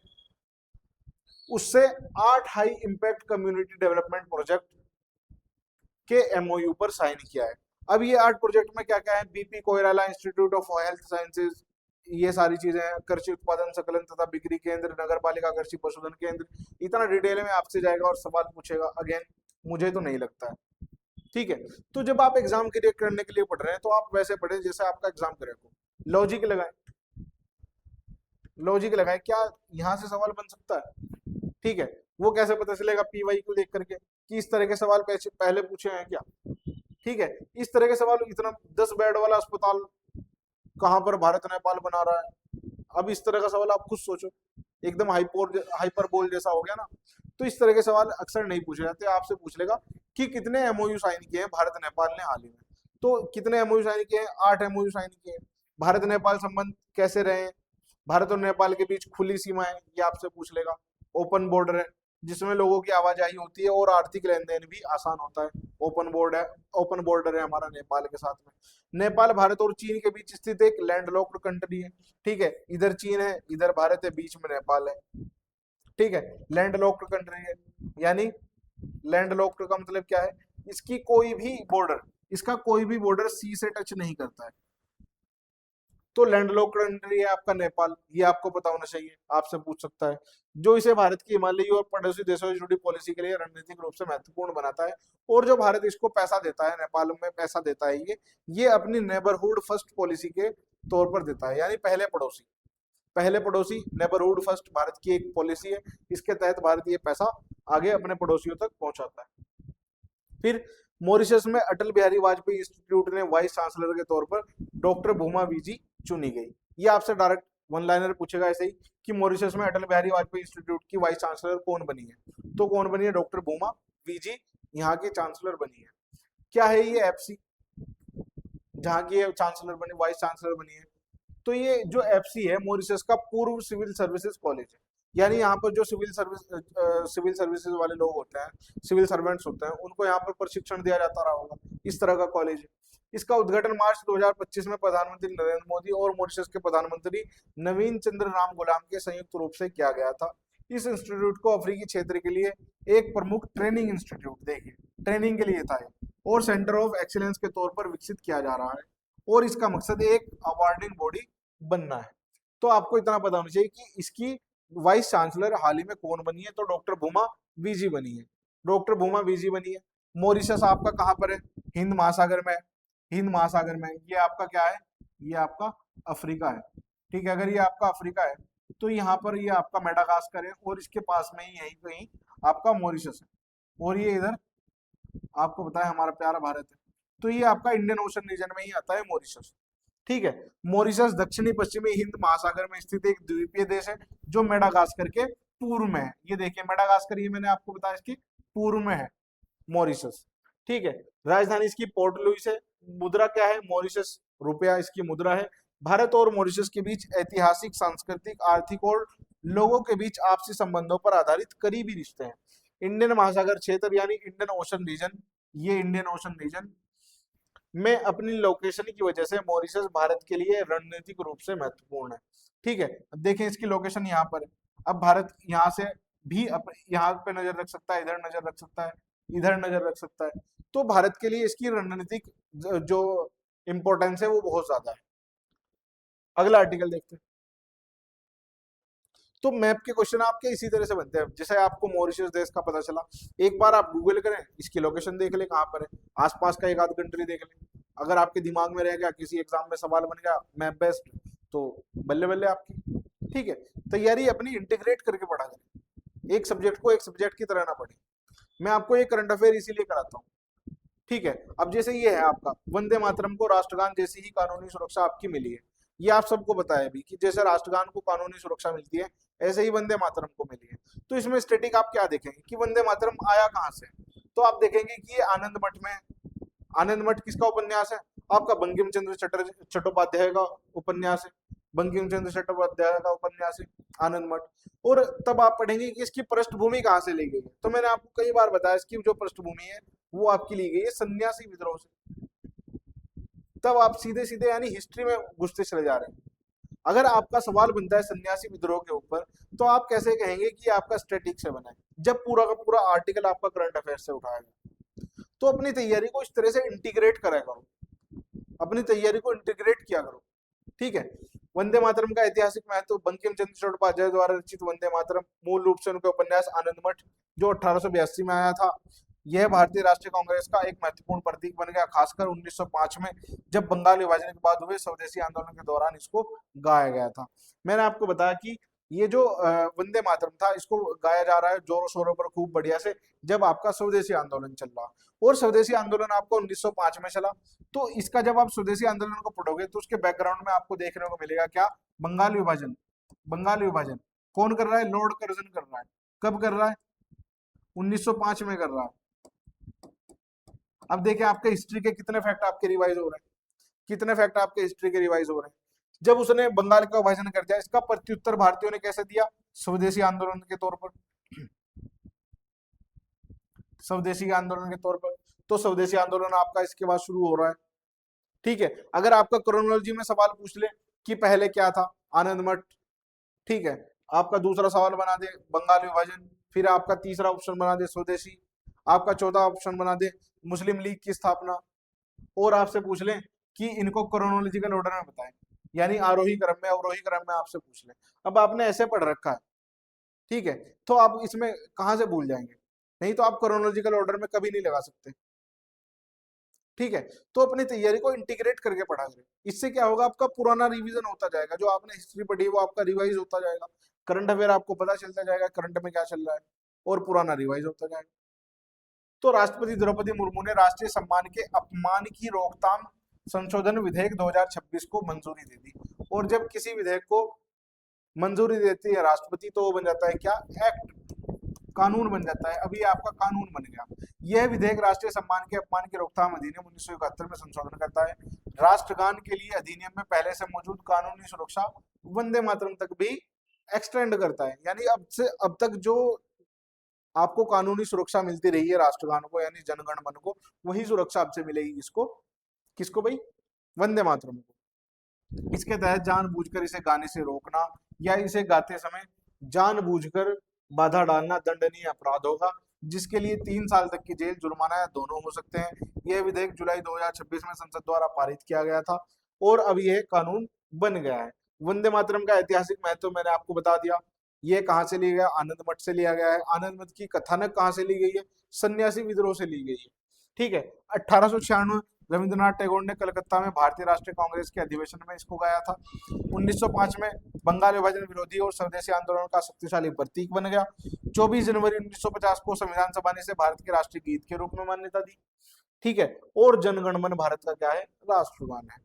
उससे 8 high impact community development project के एमओयू पर साइन किया है। अब ये 8 प्रोजेक्ट में क्या क्या है, BP Koirala institute of health sciences, ये सारी चीजें हैं, कृषि उत्पादन संकलन तथा बिक्री केंद्र, नगर पालिका कृषि पशुधन केंद्र। इतना डिटेल में आपसे जाएगा और सवाल पूछेगा, अगेन मुझे तो नहीं लगता है। ठीक है, तो जब आप एग्जाम क्रिएट करने के लिए पढ़ रहे हैं तो आप वैसे पढ़े जैसे आपका एग्जाम क्रैक हो, लॉजिक लगाए, लॉजिक लगाए, क्या यहाँ से सवाल बन सकता है। ठीक है, वो कैसे पता चलेगा, पी वाई को देख करके कि इस तरह के सवाल पहले पूछे हैं क्या। ठीक है, इस तरह के सवाल, इतना 10 बेड वाला अस्पताल कहाँ पर भारत नेपाल बना रहा है, अब इस तरह का सवाल आप खुद सोचो, एकदम हाइपरबोल जैसा हो गया ना। तो इस तरह के सवाल अक्सर नहीं पूछे जाते, आपसे पूछ लेगा कि कितने एमओयू साइन किए हैं भारत नेपाल ने हाल ही में। तो कितने एमओयू साइन किए हैं, 8 एमओयू साइन किए हैं। भारत नेपाल संबंध कैसे रहे, भारत और नेपाल के बीच खुली सीमा है, ये आपसे पूछ लेगा। ओपन बॉर्डर है, जिसमें लोगों की आवाजाही होती है और आर्थिक लेन देन भी आसान होता है। ओपन बॉर्डर है हमारा नेपाल के साथ में। नेपाल भारत और चीन के बीच स्थित एक लैंडलॉक्ड कंट्री है। ठीक है, इधर चीन है, इधर भारत है, बीच में नेपाल है। ठीक है, लैंडलॉक्ड कंट्री है, यानी लैंडलॉक्ड का मतलब क्या है, इसकी कोई भी बॉर्डर, इसका कोई भी बॉर्डर सी से टच नहीं करता है। तो लैंडलॉक्ड कंट्री है आपका नेपाल, ये आपको पता होना चाहिए, आपसे पूछ सकता है। जो इसे भारत की हिमालयी और पड़ोसी देशों से जुड़ी पॉलिसी के लिए रणनीतिक रूप से महत्वपूर्ण बनाता है, और जो भारत इसको पैसा देता है, नेपाल में पैसा देता है, ये अपनी नेबरहुड फर्स्ट पॉलिसी के तौर पर देता है, यानी पहले पड़ोसी नेबरहुड फर्स्ट भारत की एक पॉलिसी है, इसके तहत भारत ये पैसा आगे अपने पड़ोसियों तक पहुंचाता है। फिर मॉरिशस में अटल बिहारी वाजपेयी इंस्टीट्यूट ने वाइस चांसलर के तौर पर डॉक्टर भूमा वीजी चुनी गई। ये आपसे डायरेक्ट वन लाइनर पूछेगा ऐसे ही कि मॉरिशस में अटल बिहारी वाजपेयी इंस्टीट्यूट की वाइस चांसलर कौन बनी है, तो कौन बनी है, डॉक्टर भूमा वीजी यहाँ की चांसलर बनी है। क्या है ये एफसी, जहाँ की चांसलर बनी, वाइस चांसलर बनी है। तो ये जो एफसी है मॉरिशस का पूर्व सिविल सर्विसेज कॉलेज है, यानी यहाँ पर जो सिविल सर्विसेज वाले लोग होते हैं, सिविल सर्वेंट्स होते हैं, उनको यहाँ पर प्रशिक्षण दिया जाता रहा होगा, इस तरह का कॉलेज है। इसका उद्घाटन मार्च 2025 में प्रधानमंत्री नरेंद्र मोदी और मॉरिशस के प्रधानमंत्री नवीन चंद्र राम गुलाम के संयुक्त रूप से किया गया था। इस इंस्टीट्यूट को अफ्रीकी क्षेत्र के लिए एक प्रमुख ट्रेनिंग इंस्टीट्यूट, देखिए ट्रेनिंग के लिए था और सेंटर ऑफ एक्सीलेंस के तौर पर विकसित किया जा रहा है, और इसका मकसद एक अवार्डिंग बॉडी बनना है। तो आपको इतना पता होना चाहिए कि इसकी वाइस चांसलर हाल ही में कौन बनी है, तो डॉक्टर भूमा वीजी बनी है, डॉक्टर भूमा वीजी बनी है। मॉरिशस आपका कहाँ पर है, हिंद महासागर में है, हिंद महासागर में। ये आपका क्या है, ये आपका अफ्रीका है। ठीक है, अगर ये आपका अफ्रीका है तो यहाँ पर ये आपका मेडागास्कर है, और इसके पास में ही यहीं कहीं आपका मॉरिशस है, और ये इधर आपको पता है हमारा प्यारा भारत है। तो ये आपका इंडियन ओशन रीजन में ही आता है मॉरिशस। ठीक है, मॉरिशस दक्षिणी पश्चिमी हिंद महासागर में स्थित एक द्वीपीय देश है जो मेडागास्कर के पूर्व में है। ये देखिए मेडागास्कर, ये मैंने आपको बताया इसकी पूर्व में है मॉरिशस। ठीक है, राजधानी इसकी पोर्ट लुइस है। मुद्रा क्या है, मॉरिशस रुपया इसकी मुद्रा है। भारत और मॉरिशस के बीच ऐतिहासिक, सांस्कृतिक, आर्थिक और लोगों के बीच आपसी संबंधों पर आधारित करीबी रिश्ते हैं। इंडियन महासागर क्षेत्र यानी इंडियन ओशन रीजन, ये इंडियन ओशन रीजन में अपनी लोकेशन की वजह से मॉरिशस भारत के लिए रणनीतिक रूप से महत्वपूर्ण है। ठीक है, अब देखें इसकी लोकेशन यहाँ पर है। अब भारत यहाँ से भी यहाँ पे नजर रख सकता है, इधर नजर रख सकता है, इधर नजर रख सकता है। तो भारत के लिए इसकी रणनीतिक जो इंपॉर्टेंस है वो बहुत ज्यादा है। अगला आर्टिकल देखते हैं। तो मैप के क्वेश्चन आपके इसी तरह से बनते हैं, जैसे आपको मॉरिशस देश का पता चला, एक बार आप गूगल करें, इसकी लोकेशन देख ले कहाँ पर है, आसपास का एक आध कंट्री देख ले। अगर आपके दिमाग में रह गया, किसी एग्जाम में सवाल बन गया मैप बेस्ड, तो बल्ले बल्ले आपकी। ठीक है, तैयारी अपनी इंटीग्रेट करके पढ़ा करें, एक सब्जेक्ट को एक सब्जेक्ट की तरह ना पढ़े। मैं आपको एक करंट अफेयर इसीलिए कराता हूँ। ठीक है, अब जैसे ये है आपका वंदे मातरम को राष्ट्रगान जैसी ही कानूनी सुरक्षा आपकी मिली है, ये आप सबको बताया भी कि जैसे राष्ट्रगान को कानूनी सुरक्षा मिलती है, ऐसे ही वंदे मातरम को मिली है। तो इसमें स्टैटिक आप क्या देखेंगे कि वंदे मातरम आया कहाँ से, तो आप देखेंगे कि ये आनंद मठ में। आनंद मठ किसका उपन्यास है, आपका बंकिम चंद्र चट्टोपाध्याय का उपन्यास है, बंकिम चंद्र चट्टोपाध्याय का उपन्यास है आनंद मठ। और तब आप पढ़ेंगे कि इसकी पृष्ठभूमि कहाँ से ली गई है, तो मैंने आपको कई बार बताया इसकी जो पृष्ठभूमि है वो आपकी ली गई है सन्यासी विद्रोह से। तब आप सीधे सीधे यानी हिस्ट्री में घुसते चले जा रहे हैं। अगर आपका सवाल बनता है सन्यासी विद्रोह के ऊपर, तो आप कैसे कहेंगे कि आपका स्टैटिक से बना है, जब पूरा का पूरा आर्टिकल आपका करंट अफेयर से उठाया गया। तो अपनी तैयारी को इस तरह से इंटीग्रेट करा करो, अपनी तैयारी को इंटीग्रेट किया करो। ठीक है। वंदे मातरम का ऐतिहासिक महत्व, बंकिम चंद्र चट्टोपाध्याय द्वारा रचित वंदे मातरम मूल रूप से उनके उपन्यास आनंद मठ जो 1882 में आया था, यह भारतीय राष्ट्रीय कांग्रेस का एक महत्वपूर्ण प्रतीक बन गया, खासकर 1905 में जब बंगाल विभाजन के बाद हुए स्वदेशी आंदोलन के दौरान इसको गाया गया था। मैंने आपको बताया कि ये जो वंदे मातरम था, इसको गाया जा रहा है जोरों शोरों पर खूब बढ़िया से, जब आपका स्वदेशी आंदोलन चल रहा, और स्वदेशी आंदोलन आपको 1905 में चला। तो इसका जब आप स्वदेशी आंदोलन को पढ़ोगे तो उसके बैकग्राउंड में आपको देखने को मिलेगा क्या, बंगाल विभाजन। बंगाल विभाजन कौन कर रहा है, लॉर्ड कर्जन कर रहा है। कब कर रहा है, 1905 में कर रहा है। अब देखें आपके हिस्ट्री के कितने फैक्ट आपके रिवाइज हो रहे हैं, कितने फैक्ट आपके हिस्ट्री के रिवाइज हो रहे हैं। जब उसने बंगाल का विभाजन कर दिया, इसका प्रत्युत्तर भारतीयों ने कैसे दिया, स्वदेशी आंदोलन के तौर पर, स्वदेशी आंदोलन के तौर पर। तो स्वदेशी आंदोलन आपका इसके बाद शुरू हो रहा है। ठीक है। अगर आपका क्रोनोलॉजी में सवाल पूछ ले कि पहले क्या था, आनंद मठ, ठीक है, आपका दूसरा सवाल बना दे बंगाल विभाजन, फिर आपका तीसरा ऑप्शन बना दे स्वदेशी, आपका चौथा ऑप्शन बना दे मुस्लिम लीग की स्थापना, और आपसे पूछ लें कि इनको क्रोनोलॉजिकल ऑर्डर में बताएं, यानी आरोही क्रम में अवरोही क्रम में आपसे पूछ लें। अब आपने ऐसे पढ़ रखा है, ठीक है, तो आप इसमें कहां से भूल जाएंगे, नहीं तो आप क्रोनोलॉजिकल ऑर्डर में कभी नहीं लगा सकते। ठीक है। तो अपनी तैयारी को इंटीग्रेट करके पढ़ा करें, इससे क्या होगा, आपका पुराना रिवीजन होता जाएगा, जो आपने हिस्ट्री पढ़ी है वो आपका रिवाइज होता जाएगा, करंट अफेयर आपको पता चलता जाएगा करंट में क्या चल रहा है, और पुराना रिवाइज होता जाएगा। तो राष्ट्रपति द्रौपदी मुर्मू ने राष्ट्रीय सम्मान के अपमान की रोकथाम संशोधन विधेयक 2026 को मंजूरी दे दी, और जब किसी विधेयक को मंजूरी देती है राष्ट्रपति तो वो बन जाता है क्या, एक्ट, कानून बन जाता है। अभी आपका कानून बन गया। यह विधेयक राष्ट्रीय सम्मान के अपमान की रोकथाम अधिनियम 1971 में संशोधन करता है। राष्ट्रगान के लिए अधिनियम में पहले से मौजूद कानूनी सुरक्षा वंदे मातरम तक भी एक्सटेंड करता है, यानी अब तक जो आपको कानूनी सुरक्षा मिलती रही है राष्ट्रगान को, यानी जनगण मन को, वही सुरक्षा आपसे मिलेगी इसको, किसको भाई, वंदे मातरम को। इसके तहत जानबूझकर इसे गाने से रोकना या इसे गाते समय जानबूझकर बाधा डालना दंडनीय अपराध होगा, जिसके लिए 3 साल तक की जेल, जुर्माना या दोनों हो सकते हैं। यह विधेयक जुलाई 2026 में संसद द्वारा पारित किया गया था और अब यह कानून बन गया है। वंदे मातरम का ऐतिहासिक महत्व मैंने आपको बता दिया। ये कहाँ से लिया गया, आनंद मठ से लिया गया है। आनंद मठ की कथानक कहाँ से ली गई है, सन्यासी विद्रोह से ली गई है। ठीक है। 1896 रविंद्रनाथ टैगोर ने कलकत्ता में भारतीय राष्ट्रीय कांग्रेस के अधिवेशन में इसको गाया था। 1905 में बंगाल विभाजन विरोधी और स्वदेशी आंदोलन का शक्तिशाली प्रतीक बन गया। 24 जनवरी 1950 को संविधान सभा ने इसे भारत के राष्ट्रीय गीत के रूप में मान्यता दी। ठीक है। और जनगण मन भारत का क्या है, राष्ट्रगान है।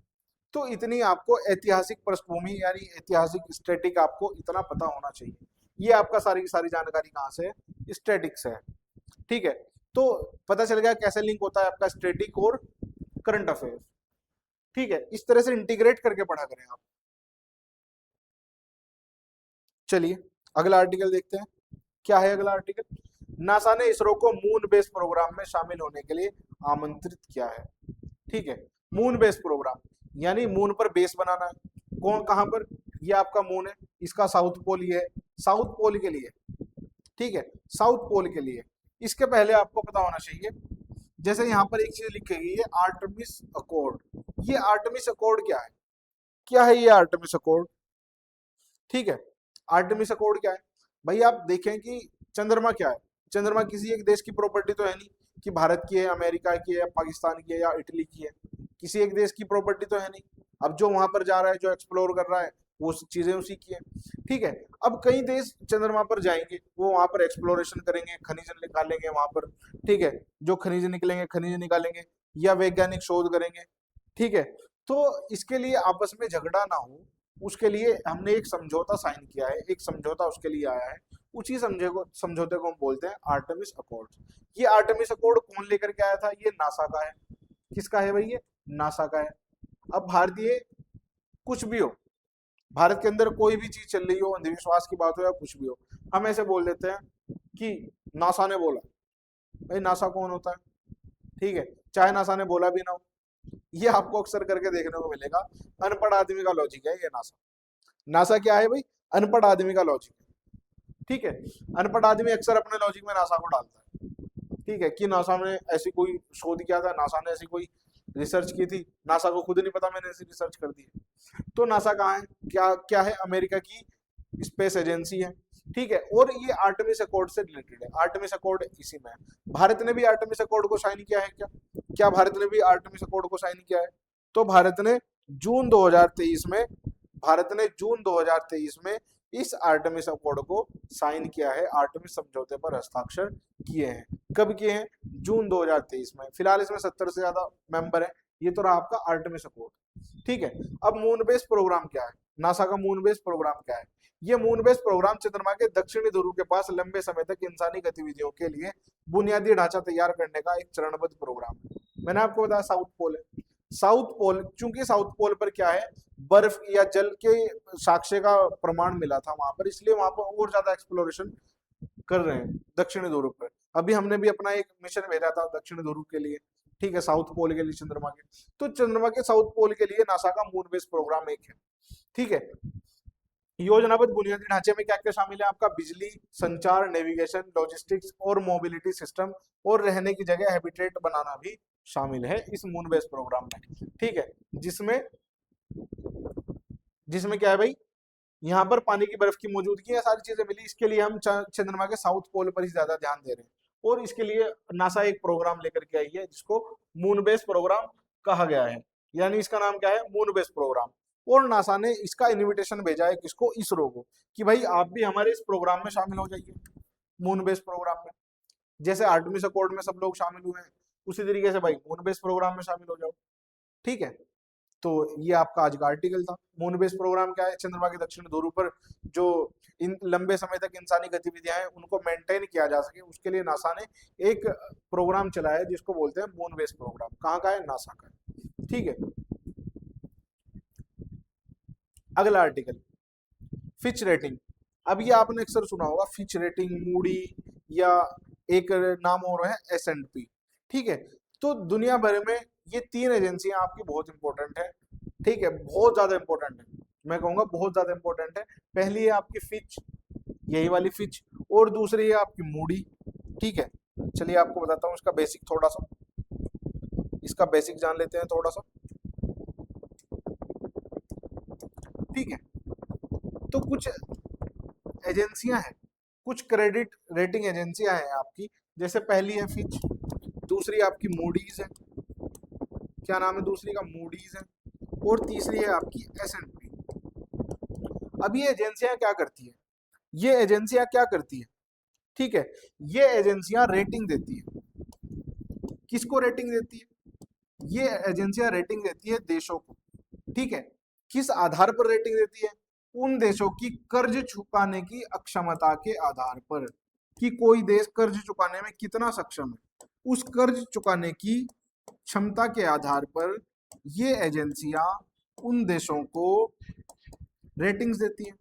तो इतनी आपको ऐतिहासिक पृष्ठभूमि यानी ऐतिहासिक स्टैटिक आपको इतना पता होना चाहिए। ये आपका सारी की सारी जानकारी कहाँ से है, स्टैटिक्स है। ठीक है। तो पता चल गया कैसे लिंक होता है आपका स्टैटिक और करंट अफेयर। ठीक है। इस तरह से इंटीग्रेट करके पढ़ा करें आप। चलिए अगला आर्टिकल देखते हैं, क्या है अगला आर्टिकल। नासा ने इसरो को मून बेस प्रोग्राम में शामिल होने के लिए आमंत्रित किया है। ठीक है। मून बेस प्रोग्राम यानी मून पर बेस बनाना है। कौन, कहां पर, ये आपका मून है, इसका साउथ पोल ये है, साउथ पोल के लिए। ठीक है। साउथ पोल के लिए इसके पहले आपको पता होना चाहिए, जैसे यहाँ पर एक चीज लिखी गई है आर्टेमिस अकॉर्ड। ये आर्टेमिस अकॉर्ड क्या है, क्या है ये आर्टेमिस अकॉर्ड। ठीक है। आर्टेमिस अकॉर्ड क्या है भाई, आप देखें कि चंद्रमा क्या है, चंद्रमा किसी एक देश की प्रॉपर्टी तो है नहीं कि भारत की है, अमेरिका की है, या पाकिस्तान की है, या इटली की है, किसी एक देश की प्रॉपर्टी तो है नहीं। अब जो वहां पर जा रहा है, जो एक्सप्लोर कर रहा है, वो चीजें उसी की है। ठीक है। अब कई देश चंद्रमा पर जाएंगे, वो वहां पर एक्सप्लोरेशन करेंगे, खनिज निकालेंगे वहां पर। ठीक है। जो खनिज निकलेंगे, खनिज निकालेंगे या वैज्ञानिक शोध करेंगे। ठीक है। तो इसके लिए आपस में झगड़ा ना हो, उसके लिए हमने एक समझौता साइन किया है, एक समझौता उसके लिए आया है। उसी समझौते को हम बोलते हैं आर्टेमिस अकॉर्ड। ये आर्टेमिस अकॉर्ड कौन लेकर के आया था, ये नासा का है। किसका है भाई, ये नासा का है। अब भारतीय कुछ भी हो, भारत के अंदर कोई भी चीज चल रही हो, अंधविश्वास की बात हो या कुछ भी हो, हम ऐसे बोल देते हैं कि नासा ने बोला। भाई नासा कौन होता है, ठीक है, चाहे नासा ने बोला भी ना हो। ये आपको अक्सर करके देखने को मिलेगा, अनपढ़ आदमी का लॉजिक है ये नासा। नासा क्या है भाई? अनपढ़ आदमी का लॉजिक है। ठीक है, अनपढ़ आदमी अक्सर अपने लॉजिक में नासा को डालता है। ठीक है, कि नासा ने ऐसी कोई शोध किया था, नासा ने ऐसी कोई रिसर्च की थी, नासा को खुद नहीं पता मैंने ऐसी रिसर्च कर दी है। तो नासा कहाँ है? क्या क्या है? अमेरिका की स्पेस एजेंसी है। ठीक है, और ये आर्टेमिस अकॉर्ड से रिलेटेड है। आर्टेमिस अकॉर्ड इसी में है। भारत ने भी आर्टेमिस अकॉर्ड को साइन किया है क्या? क्या भारत ने भी आर्टेमिस अकॉर्ड को साइन किया है? तो भारत ने जून 2023 में, भारत ने जून 2023 में इस आर्टेमिस अकॉर्ड को साइन किया है, आर्टेमिस समझौते पर हस्ताक्षर किए हैं। कब किए हैं? जून 2023 में। फिलहाल इसमें 70 से ज्यादा मेंबर है। ये तो रहा आपका आर्टेमिस अकॉर्ड। ठीक है, अब मून बेस प्रोग्राम क्या है? नासा का मून बेस प्रोग्राम क्या है? ये मून बेस प्रोग्राम चंद्रमा के दक्षिणी ध्रुव के पास लंबे समय तक इंसानी गतिविधियों के लिए बुनियादी ढांचा तैयार करने का एक चरणबद्ध प्रोग्राम है। मैंने आपको बताया साउथ पोल है। साउथ पोल, चूंकि साउथ पोल पर क्या है, बर्फ या जल के साक्ष्य का प्रमाण मिला था वहां पर, इसलिए वहां पर और ज्यादा एक्सप्लोरेशन कर रहे हैं दक्षिणी ध्रुव पर। अभी हमने भी अपना एक मिशन भेजा था दक्षिणी ध्रुव के लिए। ठीक है, साउथ पोल के लिए, चंद्रमा के। तो चंद्रमा के साउथ पोल के लिए नासा का मून बेस प्रोग्राम एक है। ठीक है, योजनाबद्ध बुनियादी ढांचे में क्या क्या शामिल है आपका? बिजली, संचार, नेविगेशन, लॉजिस्टिक्स और मोबिलिटी सिस्टम, और रहने की जगह हैबिटेट बनाना भी शामिल है इस मून बेस प्रोग्राम में। ठीक है, जिसमें जिसमें क्या है भाई, यहाँ पर पानी की बर्फ की मौजूदगी है, सारी चीजें मिली। इसके लिए हम चंद्रमा के साउथ पोल पर ही ज्यादा ध्यान दे रहे हैं, और इसके लिए नासा एक प्रोग्राम लेकर के आई है जिसको मून बेस प्रोग्राम कहा गया है। यानी इसका नाम क्या है? Moon base programme. और नासा ने इसका इनविटेशन भेजा है किसको? इसरो को, कि भाई आप भी हमारे इस प्रोग्राम में शामिल हो जाइए, मून बेस प्रोग्राम में। जैसे आर्टेमिस अकॉर्ड में सब लोग शामिल हुए हैं, उसी तरीके से भाई मून बेस प्रोग्राम में शामिल हो जाओ। ठीक है, तो ये आपका आज का आर्टिकल था। मून बेस प्रोग्राम क्या है? चंद्रमा के दक्षिण ध्रुव पर जो इन लंबे समय तक इंसानी गतिविधियां हैं उनको मेंटेन किया जा सके, उसके लिए नासा ने एक प्रोग्राम चलाया है जिसको बोलते हैं मून बेस प्रोग्राम। कहाँ का है? नासा का है। ठीक है, अगला आर्टिकल, फिच रेटिंग। अब ये आपने अक्सर सुना होगा, फिच रेटिंग, मूडी, या एक नाम और है S&P। ठीक है, तो दुनिया भर में ये तीन एजेंसियां आपकी बहुत इंपॉर्टेंट है। ठीक है, बहुत ज्यादा इंपॉर्टेंट है, मैं कहूंगा बहुत ज्यादा इंपॉर्टेंट है। पहली है आपकी फिच, यही वाली फिच, और दूसरी है आपकी मूडी। ठीक है, चलिए आपको बताता हूँ इसका बेसिक थोड़ा सा, इसका बेसिक जान लेते हैं थोड़ा सा। ठीक है, तो कुछ एजेंसियां हैं, कुछ क्रेडिट रेटिंग एजेंसियां हैं आपकी। जैसे पहली है फिच, दूसरी आपकी मूडीज है, क्या नाम है दूसरी का? मूडीज है। और तीसरी है आपकी S&P। अब ये एजेंसियां क्या करती है? ये एजेंसियां क्या करती है? ठीक है, ये एजेंसियां रेटिंग देती है। किसको रेटिंग देती है? ये एजेंसियां रेटिंग देती है देशों को। ठीक है, किस आधार पर रेटिंग देती है? उन देशों की कर्ज चुकाने की अक्षमता के आधार पर, कि कोई देश कर्ज चुकाने में कितना सक्षम है। उस कर्ज चुकाने की क्षमता के आधार पर ये एजेंसियां उन देशों को रेटिंग्स देती हैं।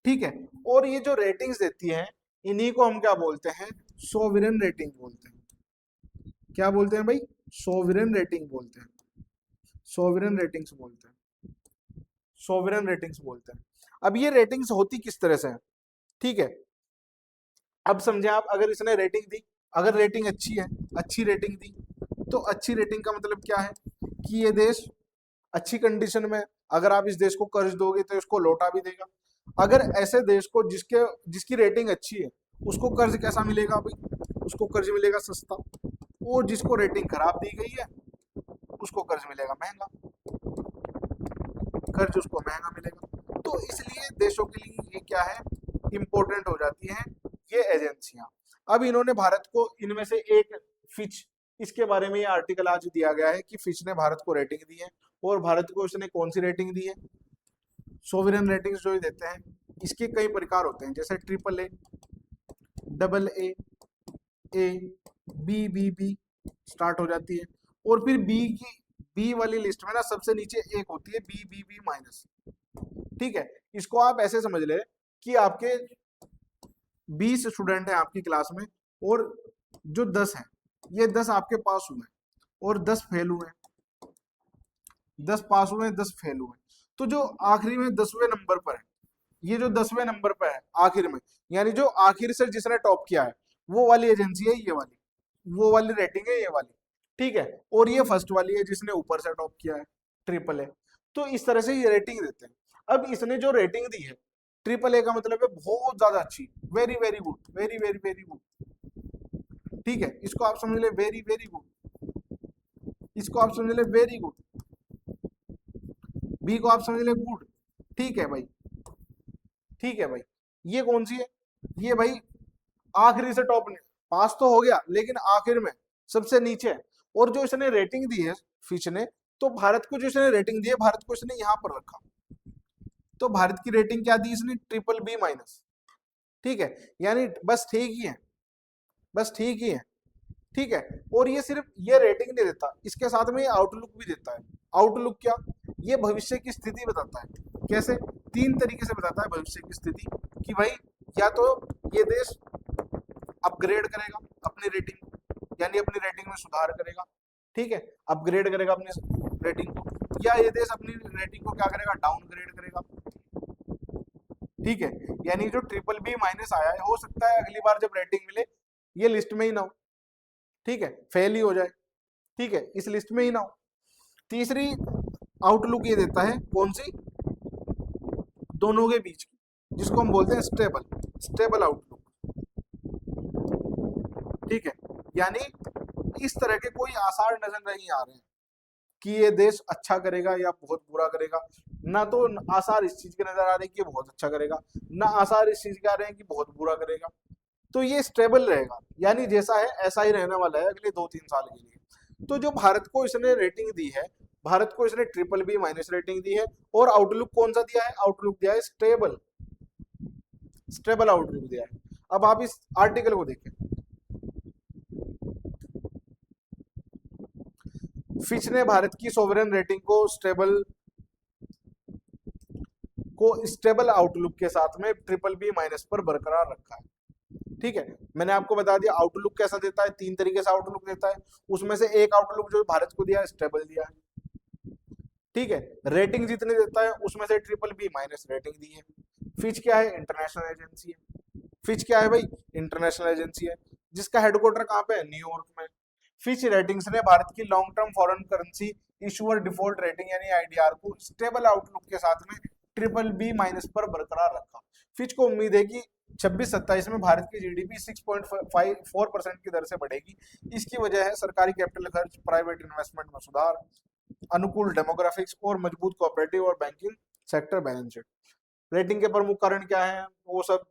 ठीक है, और ये जो रेटिंग्स देती हैं, इन्हीं को हम क्या बोलते हैं? सोवरेन रेटिंग बोलते हैं। क्या बोलते हैं भाई? सोवरेन रेटिंग बोलते हैं। सोवरेन रेटिंग्स बोलते हैं। सोवरेन रेटिंग्स बोलते हैं। अब ये रेटिंग्स होती किस तरह से है? ठीक है, अब समझे आप, अगर इसने रेटिंग दी, अगर रेटिंग अच्छी है, अच्छी रेटिंग दी, तो अच्छी रेटिंग का मतलब क्या है? कि ये देश अच्छी कंडीशन में, अगर आप इस देश को कर्ज दोगे तो इसको लौटा भी देगा। अगर ऐसे देश को जिसकी रेटिंग अच्छी है, उसको कर्ज कैसा मिलेगा भाई? उसको कर्ज मिलेगा सस्ता। और जिसको रेटिंग खराब दी गई है, उसको कर्ज मिलेगा महंगा, कर्ज उसको महंगा मिलेगा। तो इसलिए देशों के लिए ये क्या है? इंपॉर्टेंट हो जाती है ये एजेंसियां। अब इन्होंने भारत को, इनमें से एक फिच, इसके बारे में ये आर्टिकल आज दिया गया है कि फिच ने भारत को रेटिंग दी है। और भारत को इसने कौन सी रेटिंग दी है? सोवरेन रेटिंग्स जो देते हैं, इसके कई प्रकार होते हैं, जैसे AAA, AA, A, BBB start हो जाती है। और फिर बी वाली लिस्ट में ना सबसे नीचे एक होती है BBB माइनस। ठीक है, इसको आप ऐसे समझ ले कि आपके 20 स्टूडेंट हैं आपकी क्लास में, और जो 10 हैं, ये 10 आपके पास हुए और 10 फेल हुए, 10 पास हुए, 10 फेल हुए। तो जो आखिरी में 10वें नंबर पर है, ये जो 10वें नंबर पर है आखिर में, यानी जो आखिर से जिसने टॉप किया है वो वाली एजेंसी है ये वाली, वो वाली रेटिंग है ये वाली, ठीक है। और ये फर्स्ट वाली है जिसने ऊपर से टॉप किया है, ट्रिपल ए। तो इस तरह से ये रेटिंग देते हैं। अब इसने जो रेटिंग दी है ट्रिपल ए का मतलब है बहुत ज्यादा अच्छी, very very good, very very very good, ठीक है। इसको आप समझ ले वेरी वेरी गुड, इसको आप समझ ले वेरी गुड, बी को आप समझ ले गुड, ठीक है भाई, ठीक है भाई। ये कौन सी है, ये भाई आखिरी से टॉप, पास तो हो गया लेकिन आखिर में सबसे नीचे है। और जो इसने रेटिंग दी है फिच ने, तो भारत को जो इसने रेटिंग दी है, भारत को इसने यहां पर रखा, तो भारत की रेटिंग क्या दी इसने, ट्रिपल बी माइनस, ठीक है। यानी बस ठीक ही है, बस ठीक ही है, ठीक है। और ये सिर्फ ये रेटिंग नहीं देता, इसके साथ में ये आउटलुक भी देता है। आउटलुक क्या, ये भविष्य की स्थिति बताता है। कैसे, तीन तरीके से बताता है भविष्य की स्थिति, कि भाई या तो ये देश अपग्रेड करेगा अपनी रेटिंग, यानी अपनी रेटिंग में सुधार करेगा, ठीक है, अपग्रेड करेगा अपनी रेटिंग को, या ये देश अपनी रेटिंग को क्या करेगा, डाउनग्रेड करेगा, ठीक है। यानी जो ट्रिपल बी माइनस आया है, हो सकता है अगली बार जब रेटिंग मिले ये लिस्ट में ही ना हो, ठीक है, फेल ही हो जाए, ठीक है, इस लिस्ट में ही ना हो। तीसरी आउटलुक ये देता है कौन सी, दोनों के बीच की, जिसको हम बोलते हैं स्टेबल, स्टेबल आउटलुक, ठीक है। यानी इस तरह के कोई आसार नजर नहीं आ रहे हैं कि ये देश अच्छा करेगा या बहुत बुरा करेगा, ना तो आसार इस चीज के नजर आ रहे हैं कि ये बहुत अच्छा करेगा, ना आसार इस चीज के आ रहे हैं कि बहुत बुरा करेगा। तो ये स्टेबल रहेगा, यानी जैसा है ऐसा ही रहने वाला है अगले 2-3 साल के लिए। तो जो भारत को इसने रेटिंग दी है, भारत को इसने ट्रिपल बी माइनस रेटिंग दी है, और आउटलुक कौन सा दिया है, आउटलुक दिया है स्टेबल, स्टेबल आउटलुक दिया है। अब आप इस आर्टिकल को देखें, फिच ने भारत की सोवरेन रेटिंग को स्टेबल आउटलुक के साथ में ट्रिपल बी माइनस पर बरकरार रखा है, ठीक है। मैंने आपको बता दिया आउटलुक कैसा देता है, तीन तरीके से आउटलुक देता है, उसमें से एक आउटलुक जो भारत को दिया है स्टेबल दिया है, ठीक है। रेटिंग जितनी देता है उसमें से ट्रिपल बी माइनस रेटिंग दी है। फिच क्या है, इंटरनेशनल एजेंसी है। फिच क्या है भाई, इंटरनेशनल एजेंसी है, जिसका हेडक्वार्टर कहाँ पे है, न्यूयॉर्क में। फिच रेटिंग्स ने भारत की long term foreign currency issuer default rating यानी आईडीआर को स्टेबल आउटलुक के साथ में ट्रिपल बी माइनस पर बरकरार रखा। फिच को उम्मीद है कि 26-27 में भारत की जीडीपी 6.4% की दर से बढ़ेगी। इसकी वजह है सरकारी कैपिटल खर्च, प्राइवेट इन्वेस्टमेंट में सुधार, अनुकूल डेमोग्राफिक्स और मजबूत कोऑपरेटिव और banking sector balance sheet. Rating के प्रमुख कारण क्या है, वो सब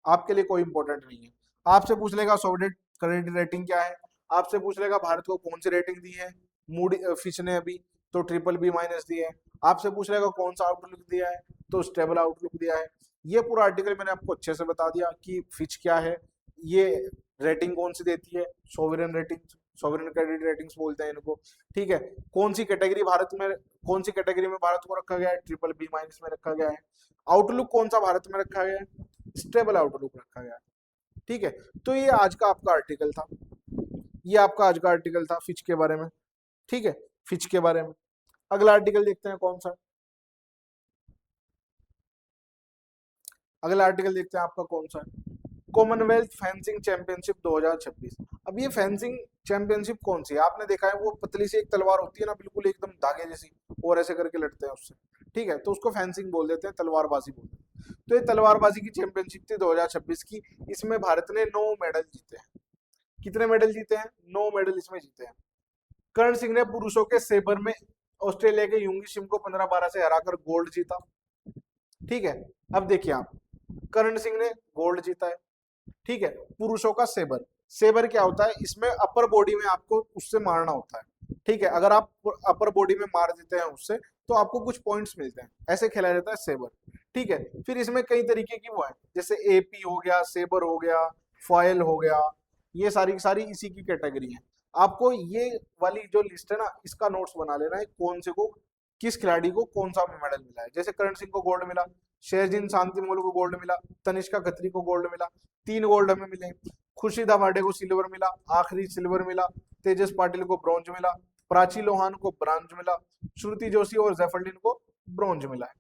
आपके लिए कोई इंपॉर्टेंट नहीं है। आपसे पूछ लेगा सॉलिड क्रेडिट रेटिंग क्या है, आपसे पूछ लेगा भारत को कौन सी रेटिंग दी है, मूडी फिच ने अभी तो ट्रिपल बी माइनस दी है। आपसे पूछ लेगा कौन सा आउटलुक दिया है, तो स्टेबल आउटलुक दिया है। ये पूरा आर्टिकल मैंने आपको अच्छे से बता दिया कि फिच क्या है, ये रेटिंग कौन सी देती है, sovereign rating, sovereign credit ratings बोलते हैं इनको, ठीक है। कौन सी कैटेगरी भारत में, कौन सी कैटेगरी में भारत को रखा गया है, ट्रिपल बी माइनस में रखा गया है। आउटलुक कौन सा भारत में रखा गया है, स्टेबल आउटलुक रखा गया है, ठीक है। तो ये आज का आपका आर्टिकल था, ये आपका आज का आर्टिकल था फिच के बारे में, ठीक है, फिच के बारे में। अगला आर्टिकल देखते हैं कौन सा, अगला आर्टिकल देखते हैं आपका कौन सा है, कॉमनवेल्थ फेंसिंग चैंपियनशिप 2026। अब ये फेंसिंग चैंपियनशिप कौन सी है, आपने देखा है वो पतली सी एक तलवार होती है ना, बिल्कुल एकदम धागे जैसी, और ऐसे करके लड़ते हैं उससे, ठीक है, तो उसको फेंसिंग बोल देते हैं, तलवारबाजी बोलते हैं। तो ये तलवारबाजी की चैंपियनशिप थी 2026 की, इसमें भारत ने 9 मेडल जीते हैं। कितने मेडल जीते हैं, 9 मेडल इसमें जीते हैं। कर्ण सिंह ने पुरुषों के सेबर में ऑस्ट्रेलिया के युंगी शिम को 15-12 से हराकर गोल्ड जीता, ठीक है। अब देखिए आप, कर्ण सिंह ने गोल्ड जीता है, ठीक है। पुरुषों का सेबर, सेबर क्या होता है, इसमें अपर बॉडी में आपको उससे मारना होता है, ठीक है। अगर आप अपर बॉडी में मार देते हैं उससे तो आपको कुछ पॉइंट्स मिलते हैं, ऐसे खेला जाता है सेबर, ठीक है। फिर इसमें कई तरीके की वो है, जैसे एपी हो गया, सेबर हो गया, फॉयल हो गया, ये सारी की सारी इसी की कैटेगरी है। आपको ये वाली जो लिस्ट है ना, इसका नोट्स बना लेना है, कौन से को किस खिलाड़ी को कौन सा मेडल मिला है। जैसे करण सिंह को गोल्ड मिला, शेरजिन शांतिमोल को गोल्ड मिला, तनिष्का खत्री को गोल्ड मिला, 3 गोल्ड हमें मिले। खुर्शीदा वाडे को सिल्वर मिला, आखिरी सिल्वर मिला। तेजस पाटिल को ब्रॉन्ज मिला, प्राची लोहान को ब्रॉन्ज मिला, श्रुति जोशी और जैफरलिन को ब्रॉन्ज मिला है।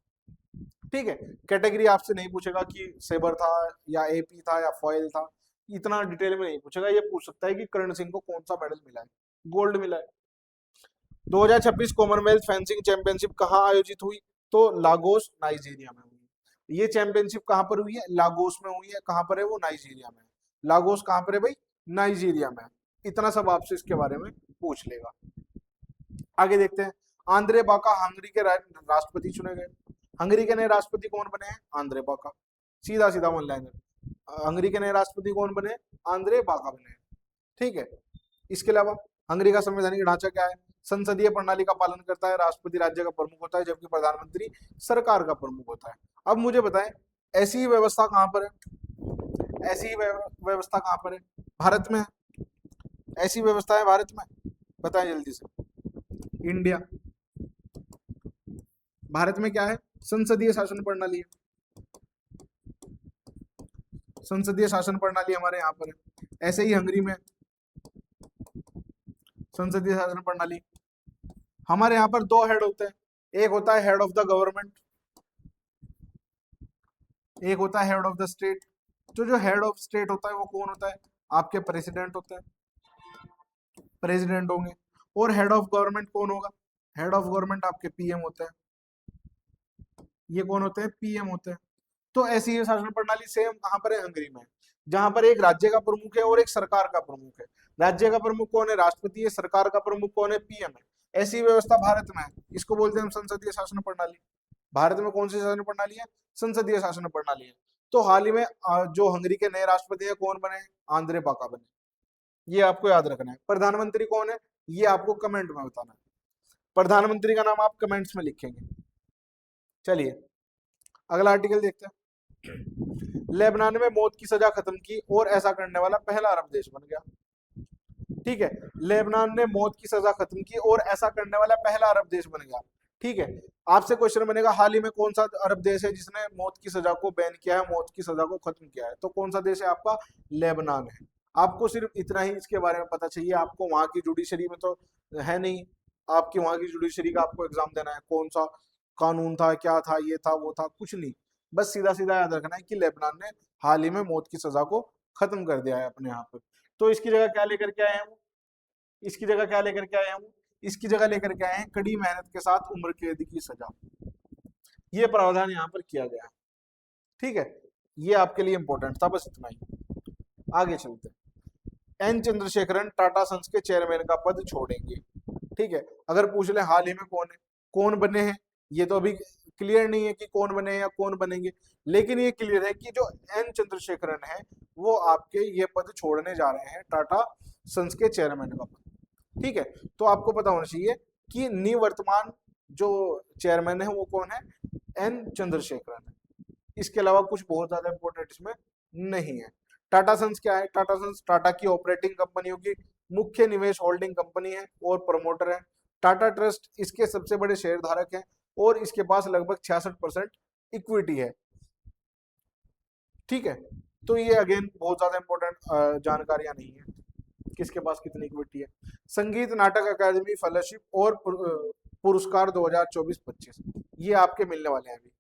ठीक है, कैटेगरी आपसे नहीं पूछेगा कि सेबर था या एपी था या फॉयल था, इतना डिटेल में नहीं पूछेगा। ये पूछ सकता है कि करण सिंह को कौन सा मेडल मिला है, गोल्ड मिला है। 2026 कॉमनवेल्थ फेंसिंग चैंपियनशिप कहाँ आयोजित हुई? तो लागोस नाइजीरिया में हुई। ये चैंपियनशिप कहाँ पर हुई है? लागोस में हुई है। कहाँ पर है वो? नाइजीरिया में। लागोस कहाँ पर है भाई? नाइजीरिया में। इतना सब आपसे इसके बारे में पूछ लेगा। आगे देखते हैं, आंद्रे बाका हंगरी के राष्ट्रपति चुने गए। हंगरी के नए राष्ट्रपति कौन बने हैं? आंद्रे बाका। सीधा सीधा वन लाइनर। हंगरी के नए राष्ट्रपति कौन बने? आंद्रे बाका बने। ठीक है, इसके अलावा हंगरी का संवैधानिक ढांचा क्या है? संसदीय प्रणाली का पालन करता है, राष्ट्रपति राज्य का प्रमुख होता है जबकि प्रधानमंत्री सरकार का प्रमुख होता है। अब मुझे बताएं, ऐसी व्यवस्था कहां पर है? ऐसी व्यवस्था कहां पर है? भारत में है। ऐसी व्यवस्था है भारत में? बताएं जल्दी से। इंडिया। भारत में क्या है? संसदीय शासन प्रणाली है। संसदीय शासन प्रणाली हमारे यहाँ पर है। ऐसे ही हंगरी में संसदीय शासन प्रणाली। हमारे यहाँ पर दो हेड होते हैं, एक होता है हेड ऑफ द गवर्नमेंट, एक होता है हेड ऑफ द स्टेट। तो जो हेड ऑफ स्टेट होता है वो कौन होता है? आपके प्रेसिडेंट होते हैं, प्रेसिडेंट होंगे। और हेड ऑफ गवर्नमेंट कौन होगा? हेड ऑफ गवर्नमेंट आपके पीएम होते हैं। ये कौन होते हैं? पीएम होते हैं। तो ऐसी ही शासन प्रणाली सेम कहां पर है? हंगरी में, जहां पर एक राज्य का प्रमुख है और एक सरकार का प्रमुख है। राज्य का प्रमुख कौन है? राष्ट्रपति है। सरकार का प्रमुख कौन है? पीएम है। ऐसी व्यवस्था भारत में है, इसको बोलते हैं हम संसदीय शासन प्रणाली। भारत में कौन सी शासन प्रणाली है? संसदीय शासन प्रणाली है। तो हाल ही में जो हंगरी के नए राष्ट्रपति है कौन बने? आंद्रे बाका बने। ये आपको याद रखना है। प्रधानमंत्री कौन है? ये आपको कमेंट में बताना है। प्रधानमंत्री का नाम आप कमेंट्स में लिखेंगे। चलिए अगला आर्टिकल देखते हैं। लेबनान में मौत की सजा खत्म की और ऐसा करने वाला पहला अरब देश बन गया। ठीक है, लेबनान ने मौत की सजा खत्म की और ऐसा करने वाला पहला अरब देश बन गया। ठीक है, आपसे क्वेश्चन बनेगा हाल ही में कौन सा अरब देश है जिसने मौत की सजा को बैन किया है, मौत की सजा को खत्म किया है? तो कौन सा देश है आपका? लेबनान है। आपको सिर्फ इतना ही इसके बारे में पता चाहिए। आपको वहां की जुडिशरी में तो है नहीं, आपकी वहां की जुडिशरी का आपको एग्जाम देना है, कौन सा कानून था, क्या था, ये था, वो था, कुछ नहीं। बस सीधा सीधा याद रखना है कि लेबनान ने हाल ही में मौत की सजा को खत्म कर दिया है अपने यहाँ पे। तो इसकी जगह क्या लेकर के आए हैं? इसकी जगह क्या लेकर के आए हम? इसकी जगह लेकर के आए हैं कड़ी मेहनत के साथ उम्र कैद की सजा। ये प्रावधान यहाँ पर किया गया है। ठीक है, ये आपके लिए इंपॉर्टेंट था, बस इतना ही। आगे चलते हैं। एन चंद्रशेखरन टाटा सन्स के चेयरमैन का पद छोड़ेंगे। ठीक है, अगर पूछ ले हाल ही में कौन है, कौन बने हैं, ये तो अभी क्लियर नहीं है कि कौन बने हैं या कौन बनेंगे, लेकिन ये क्लियर है कि जो एन चंद्रशेखरन है वो आपके ये पद छोड़ने जा रहे हैं, टाटा सन्स के चेयरमैन का पद। ठीक है, तो आपको पता होना चाहिए कि निवर्तमान जो चेयरमैन है वो कौन है? एन चंद्रशेखरन है। इसके अलावा कुछ बहुत ज्यादा इंपॉर्टेंट इसमें नहीं है। टाटा सन्स क्या है? टाटा सन्स टाटा की ऑपरेटिंग कंपनियों की मुख्य निवेश होल्डिंग कंपनी है और प्रमोटर है। टाटा ट्रस्ट इसके सबसे बड़े शेयर धारक है और इसके पास लगभग 66% इक्विटी है। ठीक है, तो ये अगेन बहुत ज्यादा इंपॉर्टेंट जानकारियां नहीं है किसके पास कितनी इक्विटी है। संगीत नाटक अकादमी फेलोशिप और पुरस्कार 2024-25 ये आपके मिलने वाले हैं अभी।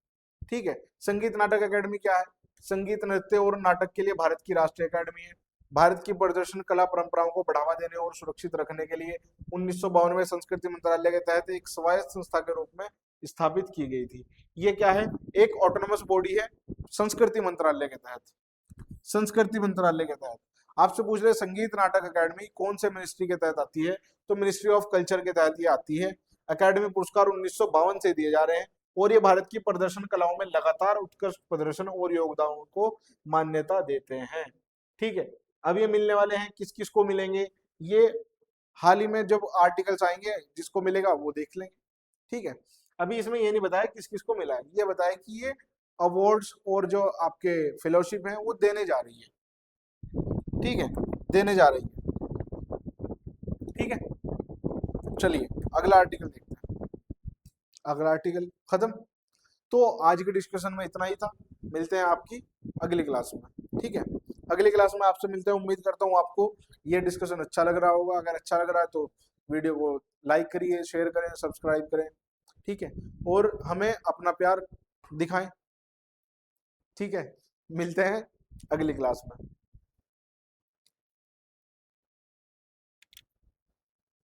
ठीक है, संगीत नाटक अकादमी क्या है? संगीत नृत्य और नाटक के लिए भारत की राष्ट्रीय अकादमी है। भारत की प्रदर्शन कला परंपराओं को बढ़ावा देने और सुरक्षित रखने के लिए 1952 में संस्कृति मंत्रालय के तहत एक स्वायत्त संस्था के रूप में स्थापित की गई थी। ये क्या है? एक ऑटोनोमस बॉडी है संस्कृति मंत्रालय के तहत। संस्कृति मंत्रालय के तहत आपसे पूछ रहे संगीत नाटक अकादमी कौन से मिनिस्ट्री के तहत आती है? तो मिनिस्ट्री ऑफ कल्चर के तहत ये आती है। अकादमी पुरस्कार 1952 से दिए जा रहे हैं और ये भारत की प्रदर्शन कलाओं में लगातार उत्कृष्ट प्रदर्शन और योगदानों को मान्यता देते हैं। ठीक है, अब ये मिलने वाले हैं, किस किस को मिलेंगे ये हाल ही में जब आर्टिकल्स आएंगे जिसको मिलेगा वो देख लेंगे। ठीक है, अभी इसमें ये नहीं बताया किस किस को मिला है, ये बताया कि ये अवार्ड्स और जो आपके फेलोशिप हैं वो देने जा रही है। ठीक है, देने जा रही है। ठीक है, चलिए अगला आर्टिकल देखते हैं। अगला आर्टिकल खत्म। तो आज के डिस्कशन में इतना ही था। मिलते हैं आपकी अगली क्लास में। ठीक है, अगली क्लास में आपसे मिलते हैं। उम्मीद करता हूँ आपको ये डिस्कशन अच्छा लग रहा होगा। अगर अच्छा लग रहा है तो वीडियो को लाइक करिए, शेयर करें, सब्सक्राइब करें। ठीक है, और हमें अपना प्यार दिखाएं। ठीक है, मिलते हैं अगली क्लास में।